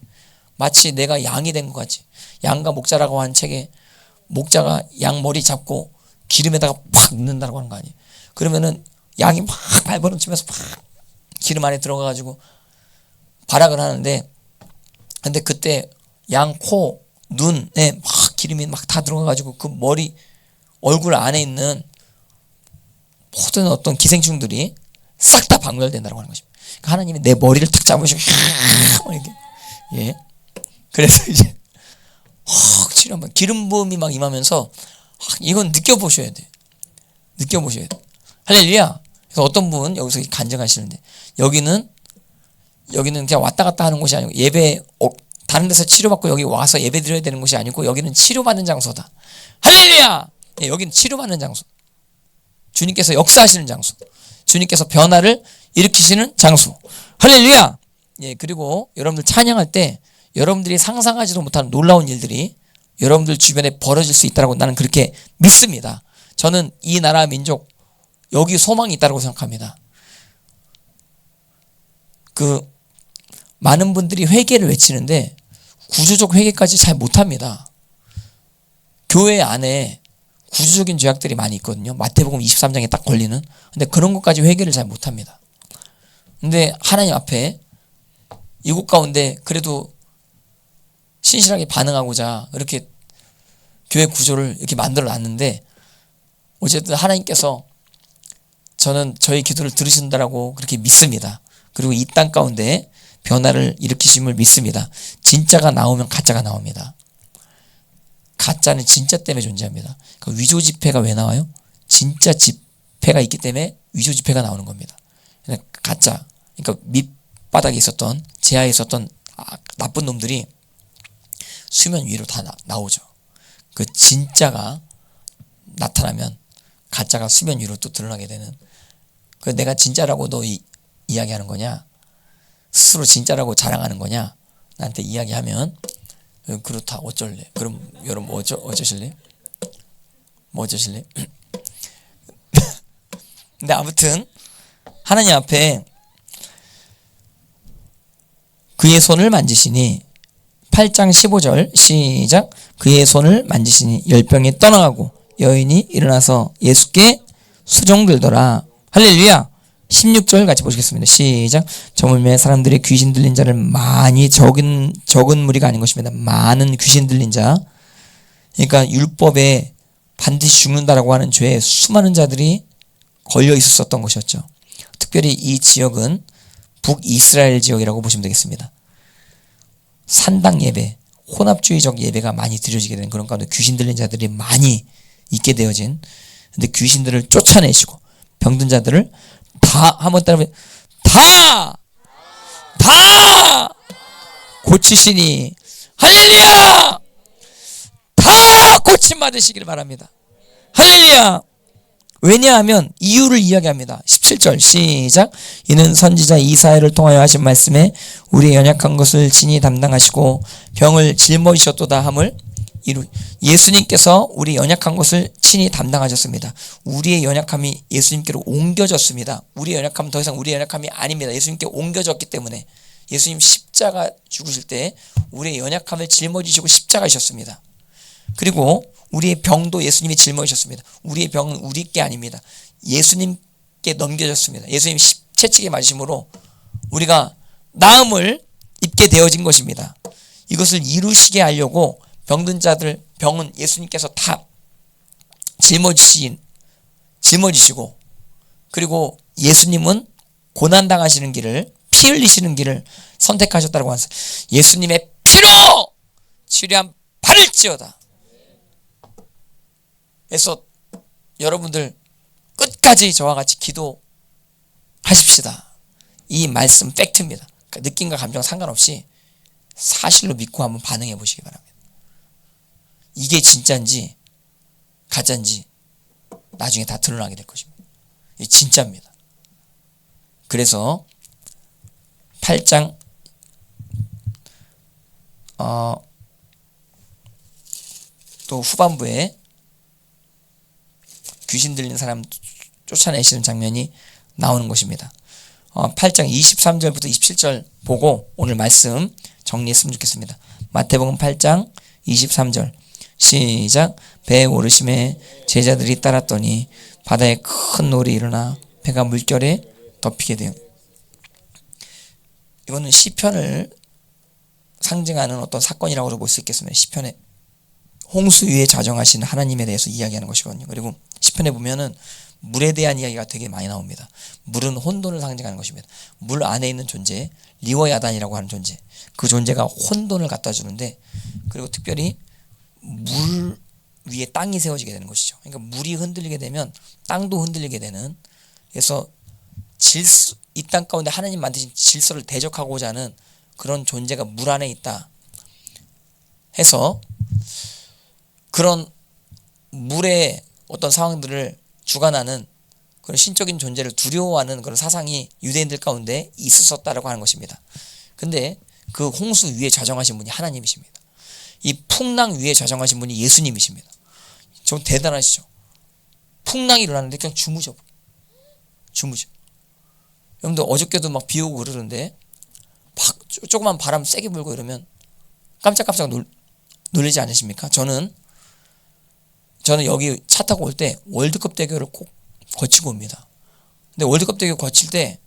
마치 내가 양이 된 것 같이. 양과 목자라고 한 책에 목자가 양 머리 잡고 기름에다가 팍 넣는다고 하는 거 아니에요. 그러면은 양이 막 발버둥치면서 막 기름 안에 들어가가지고 발악을 하는데 근데 그때 양 코, 눈에 막 기름이 막 다 들어가가지고 그 머리, 얼굴 안에 있는 모든 어떤 기생충들이 싹 다 박멸된다고 하는 것입니다. 그러니까 하나님이 내 머리를 탁 잡으시고 이렇게 예. 그래서 이제 치료 한번 기름 부음이 막 임하면서 이건 느껴보셔야 돼. 느껴보셔야 돼. 할렐루야. 그래서 어떤 분 여기서 간증하시는데 여기는 그냥 왔다 갔다 하는 곳이 아니고 예배 다른 데서 치료받고 여기 와서 예배 드려야 되는 곳이 아니고 여기는 치료받는 장소다. 할렐루야. 예, 여기는 치료받는 장소. 주님께서 역사하시는 장소. 주님께서 변화를 일으키시는 장소. 할렐루야. 예, 그리고 여러분들 찬양할 때 여러분들이 상상하지도 못하는 놀라운 일들이 여러분들 주변에 벌어질 수 있다고 나는 그렇게 믿습니다. 저는 이 나라 민족 여기 소망이 있다고 생각합니다. 많은 분들이 회개를 외치는데 구조적 회개까지 잘 못합니다. 교회 안에 구조적인 죄악들이 많이 있거든요. 마태복음 23장에 딱 걸리는. 근데 그런 것까지 회개를 잘 못합니다. 근데 하나님 앞에 이곳 가운데 그래도 신실하게 반응하고자 이렇게 교회 구조를 이렇게 만들어 놨는데 어쨌든 하나님께서 저는 저희 기도를 들으신다라고 그렇게 믿습니다. 그리고 이 땅 가운데 변화를 일으키심을 믿습니다. 진짜가 나오면 가짜가 나옵니다. 가짜는 진짜 때문에 존재합니다. 그 위조 지폐가 왜 나와요? 진짜 지폐가 있기 때문에 위조 지폐가 나오는 겁니다. 가짜, 그러니까 밑바닥에 있었던 지하에 있었던 나쁜 놈들이 수면 위로 다 나오죠. 그 진짜가 나타나면 가짜가 수면 위로 또 드러나게 되는. 그 내가 진짜라고 너 이야기하는 거냐? 스스로 진짜라고 자랑하는 거냐? 나한테 이야기하면 그렇다 어쩔래? 그럼 여러분 어쩌실래? 뭐 어쩌실래? 근데 아무튼 하나님 앞에 그의 손을 만지시니 8장 15절 시작. 그의 손을 만지시니 열병이 떠나가고 여인이 일어나서 예수께 수종들더라. 할렐루야. 16절 같이 보시겠습니다. 시작. 저물매 사람들이 귀신 들린 자를 많이 적은 무리가 아닌 것입니다. 많은 귀신 들린 자. 그러니까 율법에 반드시 죽는다라고 하는 죄에 수많은 자들이 걸려 있었던 것이었죠. 특별히 이 지역은 북이스라엘 지역이라고 보시면 되겠습니다. 산당 예배, 혼합주의적 예배가 많이 드려지게 된 그런 가운데 귀신 들린 자들이 많이 있게 되어진, 근데 귀신들을 쫓아내시고 병든 자들을 다 한번 따라해 다 고치시니 할렐루야. 다 고침 받으시길 바랍니다. 할렐루야. 왜냐하면 이유를 이야기합니다. 17절 시작. 이는 선지자 이사야를 통하여 하신 말씀에 우리의 연약한 것을 친히 담당하시고 병을 짊어지셨도다 함을 예수님께서 우리 연약한 것을 친히 담당하셨습니다. 우리의 연약함이 예수님께로 옮겨졌습니다. 우리의 연약함은 더 이상 우리의 연약함이 아닙니다. 예수님께 옮겨졌기 때문에 예수님 십자가 죽으실 때 우리의 연약함을 짊어지시고 십자가이셨습니다. 그리고 우리의 병도 예수님이 짊어지셨습니다. 우리의 병은 우리 게 아닙니다. 예수님께 넘겨졌습니다. 예수님 채찍에 맞으심으로 우리가 나음을 입게 되어진 것입니다. 이것을 이루시게 하려고 병든 자들 병은 예수님께서 다 짊어지시고, 그리고 예수님은 고난당하시는 길을, 피 흘리시는 길을 선택하셨다고 하면서 예수님의 피로 치료함 받을지어다. 그래서 여러분들 끝까지 저와 같이 기도하십시다. 이 말씀 팩트입니다. 그러니까 느낌과 감정 상관없이 사실로 믿고 한번 반응해 보시기 바랍니다. 이게 진짜인지 가짜인지 나중에 다 드러나게 될 것입니다. 이게 진짜입니다. 그래서 8장 또 후반부에 귀신 들린 사람 쫓아내시는 장면이 나오는 것입니다. 8장 23절부터 27절 보고 오늘 말씀 정리했으면 좋겠습니다. 마태복음 8장 23절 시작. 배에 오르심에 제자들이 따랐더니 바다에 큰 놀이 일어나 배가 물결에 덮이게 돼요. 이거는 시편을 상징하는 어떤 사건이라고 볼 수 있겠습니다. 시편에 홍수 위에 자정하신 하나님에 대해서 이야기하는 것이거든요. 그리고 시편에 보면은 물에 대한 이야기가 되게 많이 나옵니다. 물은 혼돈을 상징하는 것입니다. 물 안에 있는 존재, 리워야단이라고 하는 존재, 그 존재가 혼돈을 갖다 주는데, 그리고 특별히 물 위에 땅이 세워지게 되는 것이죠. 그러니까 물이 흔들리게 되면 땅도 흔들리게 되는, 그래서 이 땅 가운데 하나님 만드신 질서를 대적하고자 하는 그런 존재가 물 안에 있다 해서, 그런 물의 어떤 상황들을 주관하는 그런 신적인 존재를 두려워하는 그런 사상이 유대인들 가운데 있었다라고 하는 것입니다. 근데 그 홍수 위에 좌정하신 분이 하나님이십니다. 이 풍랑 위에 좌정하신 분이 예수님이십니다. 좀 대단하시죠? 풍랑이 일어나는데 그냥 주무셔. 여러분들 어저께도 막 비 오고 그러는데 막 조그만 바람 세게 불고 이러면 깜짝깜짝 놀라지 않으십니까? 저는 여기 차 타고 올 때 월드컵 대교를 꼭 거치고 옵니다. 근데 월드컵 대교 거칠 때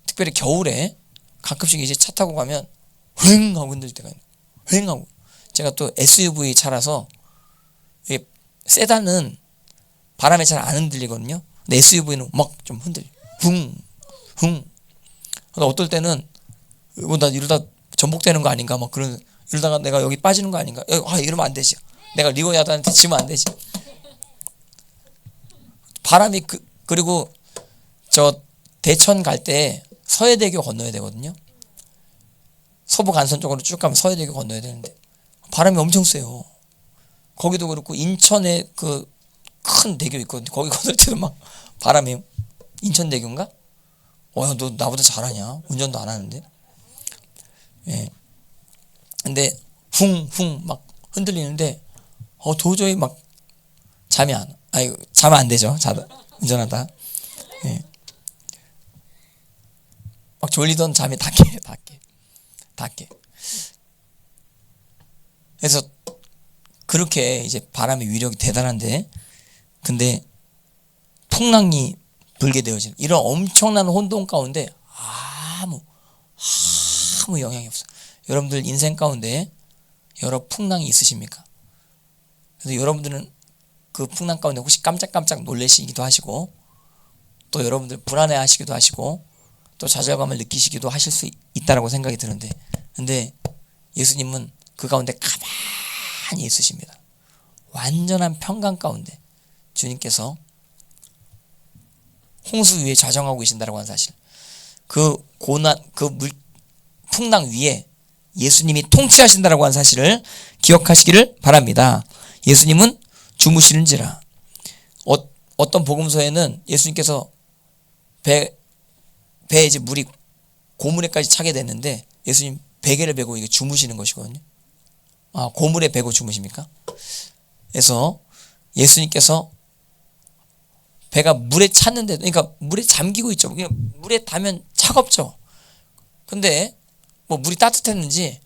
특별히 겨울에 가끔씩 이제 차 타고 가면 휑 하고 흔들 때가 있는 거예요. 휑 하고. 제가 또 SUV 차라서 이게 세단은 바람에 잘 안 흔들리거든요. 근데 SUV는 막 좀 흔들려. 붕. 어떨 때는 나 이러다 전복되는 거 아닌가 막 이러다가 내가 여기 빠지는 거 아닌가. 이러면 안 되지. 내가 리고야단한테 지면 안 되지. 바람이 그리고 저 대천 갈 때 서해대교 건너야 되거든요. 서부 간선 쪽으로 쭉 가면 서해대교 건너야 되는데 바람이 엄청 세요. 거기도 그렇고 인천에 그 큰 대교 있거든요. 거기 건널 때도 막 바람이, 인천대교인가? 너 나보다 잘하냐? 운전도 안 하는데. 예. 근데 쿵쿵 막 흔들리는데 도저히 막 자면 안 되죠. 운전하다. 예. 막 졸리던 잠이 다 깨. 그래서 그렇게 이제 바람의 위력이 대단한데, 근데 풍랑이 불게 되어지는 이런 엄청난 혼돈 가운데 아무 영향이 없어요. 여러분들 인생 가운데 여러 풍랑이 있으십니까? 그래서 여러분들은 그 풍랑 가운데 혹시 깜짝깜짝 놀라시기도 하시고, 또 여러분들 불안해하시기도 하시고, 또 좌절감을 느끼시기도 하실 수 있다라고 생각이 드는데, 근데 예수님은 그 가운데 가만히 있으십니다. 완전한 평강 가운데 주님께서 홍수 위에 좌정하고 계신다라고 하는 사실, 그 풍랑 위에 예수님이 통치하신다라고 하는 사실을 기억하시기를 바랍니다. 예수님은 주무시는지라. 어떤 복음서에는 예수님께서 배에 이제 물이 고물에까지 차게 됐는데 예수님 베개를 베고 이게 주무시는 것이거든요. 고물에 베고 주무십니까? 그래서 예수님께서 배가 물에 찼는데도, 그러니까 물에 잠기고 있죠. 그냥 물에 닿으면 차갑죠. 근데 뭐 물이 따뜻했는지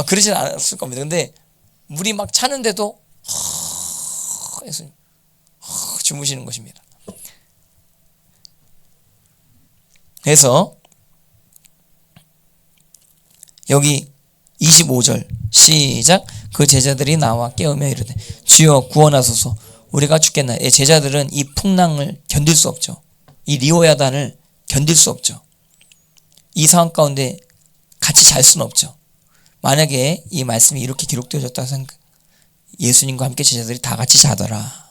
그러진 않았을 겁니다. 근데 물이 막 차는데도 예수님 주무시는 것입니다. 그래서 여기 25절 시작. 그 제자들이 나와 깨우며 이르되 주여 구원하소서 우리가 죽겠나. 제자들은 이 풍랑을 견딜 수 없죠. 이 리오야단을 견딜 수 없죠. 이 상황 가운데 같이 잘 수는 없죠. 만약에 이 말씀이 이렇게 기록되어졌다고 생각, 예수님과 함께 제자들이 다 같이 자더라,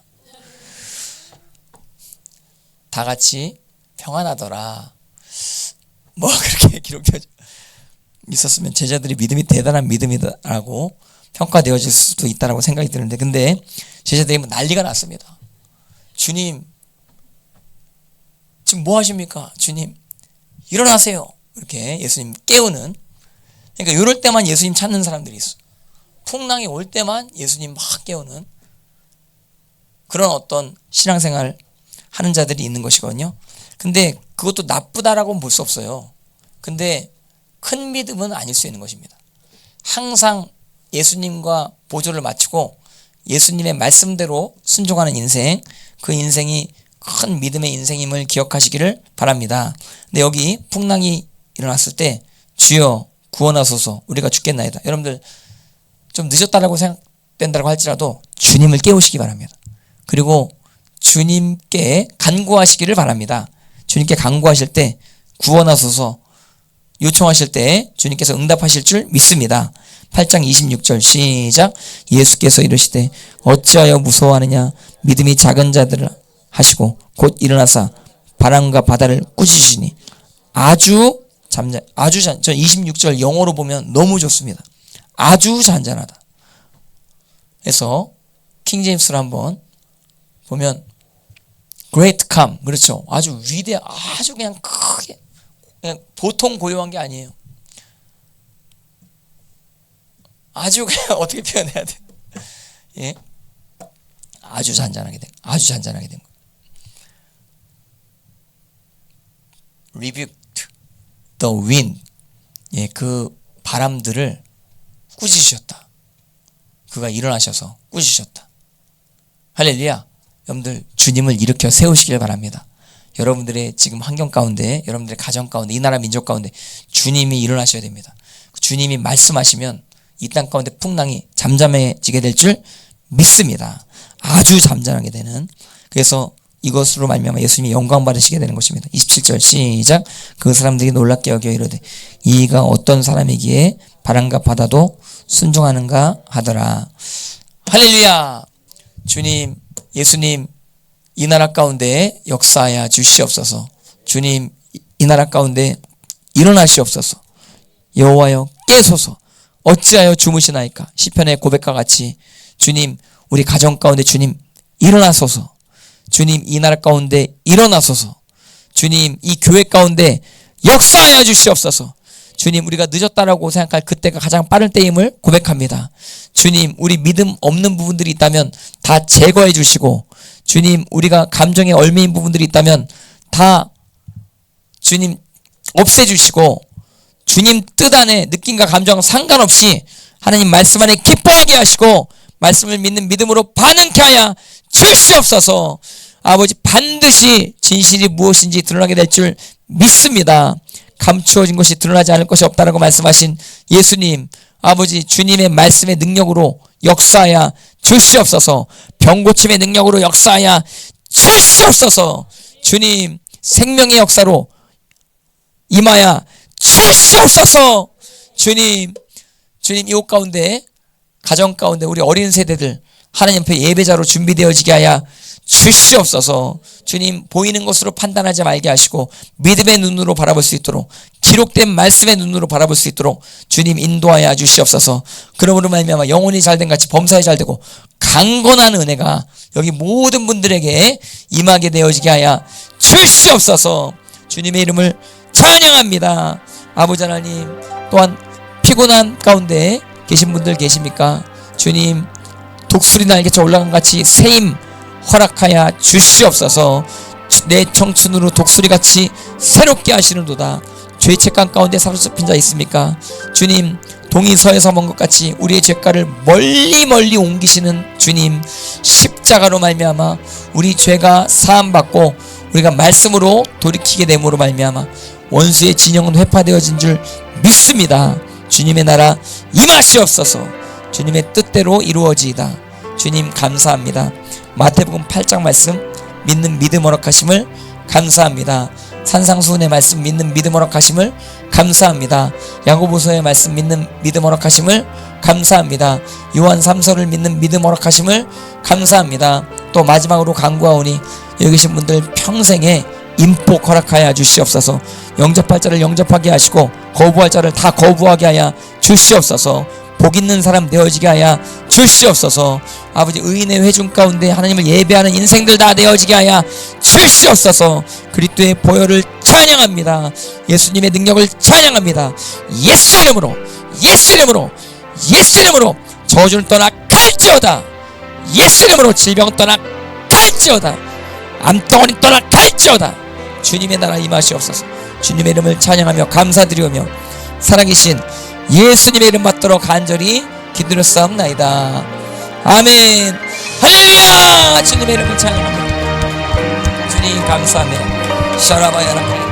다 같이 평안하더라, 뭐 그렇게 기록되어 있었으면 제자들이 믿음이 대단한 믿음이다라고 평가되어질 수도 있다라고 생각이 드는데, 근데 제자들이 뭐 난리가 났습니다. 주님 지금 뭐 하십니까? 주님 일어나세요. 이렇게 예수님 깨우는, 그러니까 이럴 때만 예수님 찾는 사람들이 있어. 풍랑이 올 때만 예수님 막 깨우는 그런 어떤 신앙생활 하는 자들이 있는 것이거든요. 근데 그것도 나쁘다라고는 볼 수 없어요. 근데 큰 믿음은 아닐 수 있는 것입니다. 항상 예수님과 보조를 맞추고 예수님의 말씀대로 순종하는 인생, 그 인생이 큰 믿음의 인생임을 기억하시기를 바랍니다. 근데 여기 풍랑이 일어났을 때 주여 구원하소서 우리가 죽겠나이다. 여러분들 좀 늦었다라고 생각된다고 할지라도 주님을 깨우시기 바랍니다. 그리고 주님께 간구하시기를 바랍니다. 주님께 간구하실 때 구원하소서 요청하실 때 주님께서 응답하실 줄 믿습니다. 8장 26절 시작. 예수께서 이르시되 어찌하여 무서워하느냐, 믿음이 작은 자들을 하시고 곧 일어나사 바람과 바다를 꾸짖으시니 아주 저 26절 영어로 보면 너무 좋습니다. 아주 잔잔하다. 그래서 킹제임스로 한번 보면 great calm, 그렇죠. 아주 아주 그냥 크게, 그냥 보통 고요한 게 아니에요. 아주 그냥 어떻게 표현해야 돼? 예, 아주 잔잔하게 된 거예요. rebuked the wind, 예, 그 바람들을 꾸짖으셨다. 그가 일어나셔서 꾸짖으셨다. 할렐루야. 여러분들 주님을 일으켜 세우시길 바랍니다. 여러분들의 지금 환경 가운데, 여러분들의 가정 가운데, 이 나라 민족 가운데 주님이 일어나셔야 됩니다. 주님이 말씀하시면 이 땅 가운데 풍랑이 잠잠해지게 될 줄 믿습니다. 아주 잠잠하게 되는. 그래서 이것으로 말미암아 예수님이 영광 받으시게 되는 것입니다. 27절 시작. 그 사람들이 놀랍게 여겨 이르되 이가 어떤 사람이기에 바람과 바다도 순종하는가 하더라. 할렐루야. 주님, 예수님 이 나라 가운데 역사하여 주시옵소서. 주님 이 나라 가운데 일어나시옵소서. 여호와여 깨소서. 어찌하여 주무시나이까. 시편의 고백과 같이 주님 우리 가정 가운데 주님 일어나소서. 주님 이 나라 가운데 일어나소서. 주님 이 교회 가운데 역사하여 주시옵소서. 주님 우리가 늦었다라고 생각할 그때가 가장 빠른 때임을 고백합니다. 주님 우리 믿음 없는 부분들이 있다면 다 제거해 주시고, 주님 우리가 감정에 얽매인 부분들이 있다면 다 주님 없애주시고, 주님 뜻 안에 느낌과 감정 상관없이 하나님 말씀 안에 기뻐하게 하시고 말씀을 믿는 믿음으로 반응케 하여 주시옵소서. 아버지 반드시 진실이 무엇인지 드러나게 될 줄 믿습니다. 감추어진 것이 드러나지 않을 것이 없다라고 말씀하신 예수님, 아버지 주님의 말씀의 능력으로 역사하여 주시옵소서. 병고침의 능력으로 역사하여 주시옵소서. 주님 생명의 역사로 임하여 주시옵소서. 주님 이곳 가운데 가정 가운데 우리 어린 세대들 하나님 앞에 예배자로 준비되어지게 하여 주시옵소서. 주님 보이는 것으로 판단하지 말게 하시고 믿음의 눈으로 바라볼 수 있도록, 기록된 말씀의 눈으로 바라볼 수 있도록 주님 인도하여 주시옵소서. 그러므로 말미암아 영혼이 잘된 같이 범사에 잘되고 강건한 은혜가 여기 모든 분들에게 임하게 되어지게 하여 주시옵소서. 주님의 이름을 찬양합니다. 아버지 하나님, 또한 피곤한 가운데 계신 분들 계십니까? 주님 독수리 날개쳐 올라간 같이 새힘 허락하여 주시옵소서. 내 청춘으로 독수리같이 새롭게 하시는도다. 죄책감 가운데 사로잡힌 자 있습니까? 주님 동이 서에서 먼 것 같이 우리의 죄가를 멀리 옮기시는 주님, 십자가로 말미암아 우리 죄가 사함받고 우리가 말씀으로 돌이키게 됨으로 말미암아 원수의 진영은 회파되어진 줄 믿습니다. 주님의 나라 임하시옵소서. 주님의 뜻대로 이루어지이다. 주님 감사합니다. 마태복음 8장 말씀 믿는 믿음 허락하심을 감사합니다. 산상수훈의 말씀 믿는 믿음 허락하심을 감사합니다. 야고보서의 말씀 믿는 믿음 허락하심을 감사합니다. 요한 3서를 믿는 믿음 허락하심을 감사합니다. 또 마지막으로 간구하오니 여기 계신 분들 평생에 인복 허락하여 주시옵소서. 영접할 자를 영접하게 하시고 거부할 자를 다 거부하게 하여 주시옵소서. 복 있는 사람 되어지게 하여 주시옵소서. 아버지, 의인의 회중 가운데 하나님을 예배하는 인생들 다 되어지게 하여 주시옵소서. 그리스도의 보혈을 찬양합니다. 예수님의 능력을 찬양합니다. 예수 이름으로, 예수 이름으로, 예수 이름으로 저주를 떠나 갈지어다. 예수 이름으로 질병 떠나 갈지어다. 암덩어리 떠나 갈지어다. 주님의 나라 임하시옵소서. 주님의 이름을 찬양하며 감사드리오며 살아계신 예수님의 이름 받도록 간절히 기도했사옵나이다. 아멘. 할렐루야. 주님의 이름을 찬양합니다. 주님 감사합니다. 샤라바야라.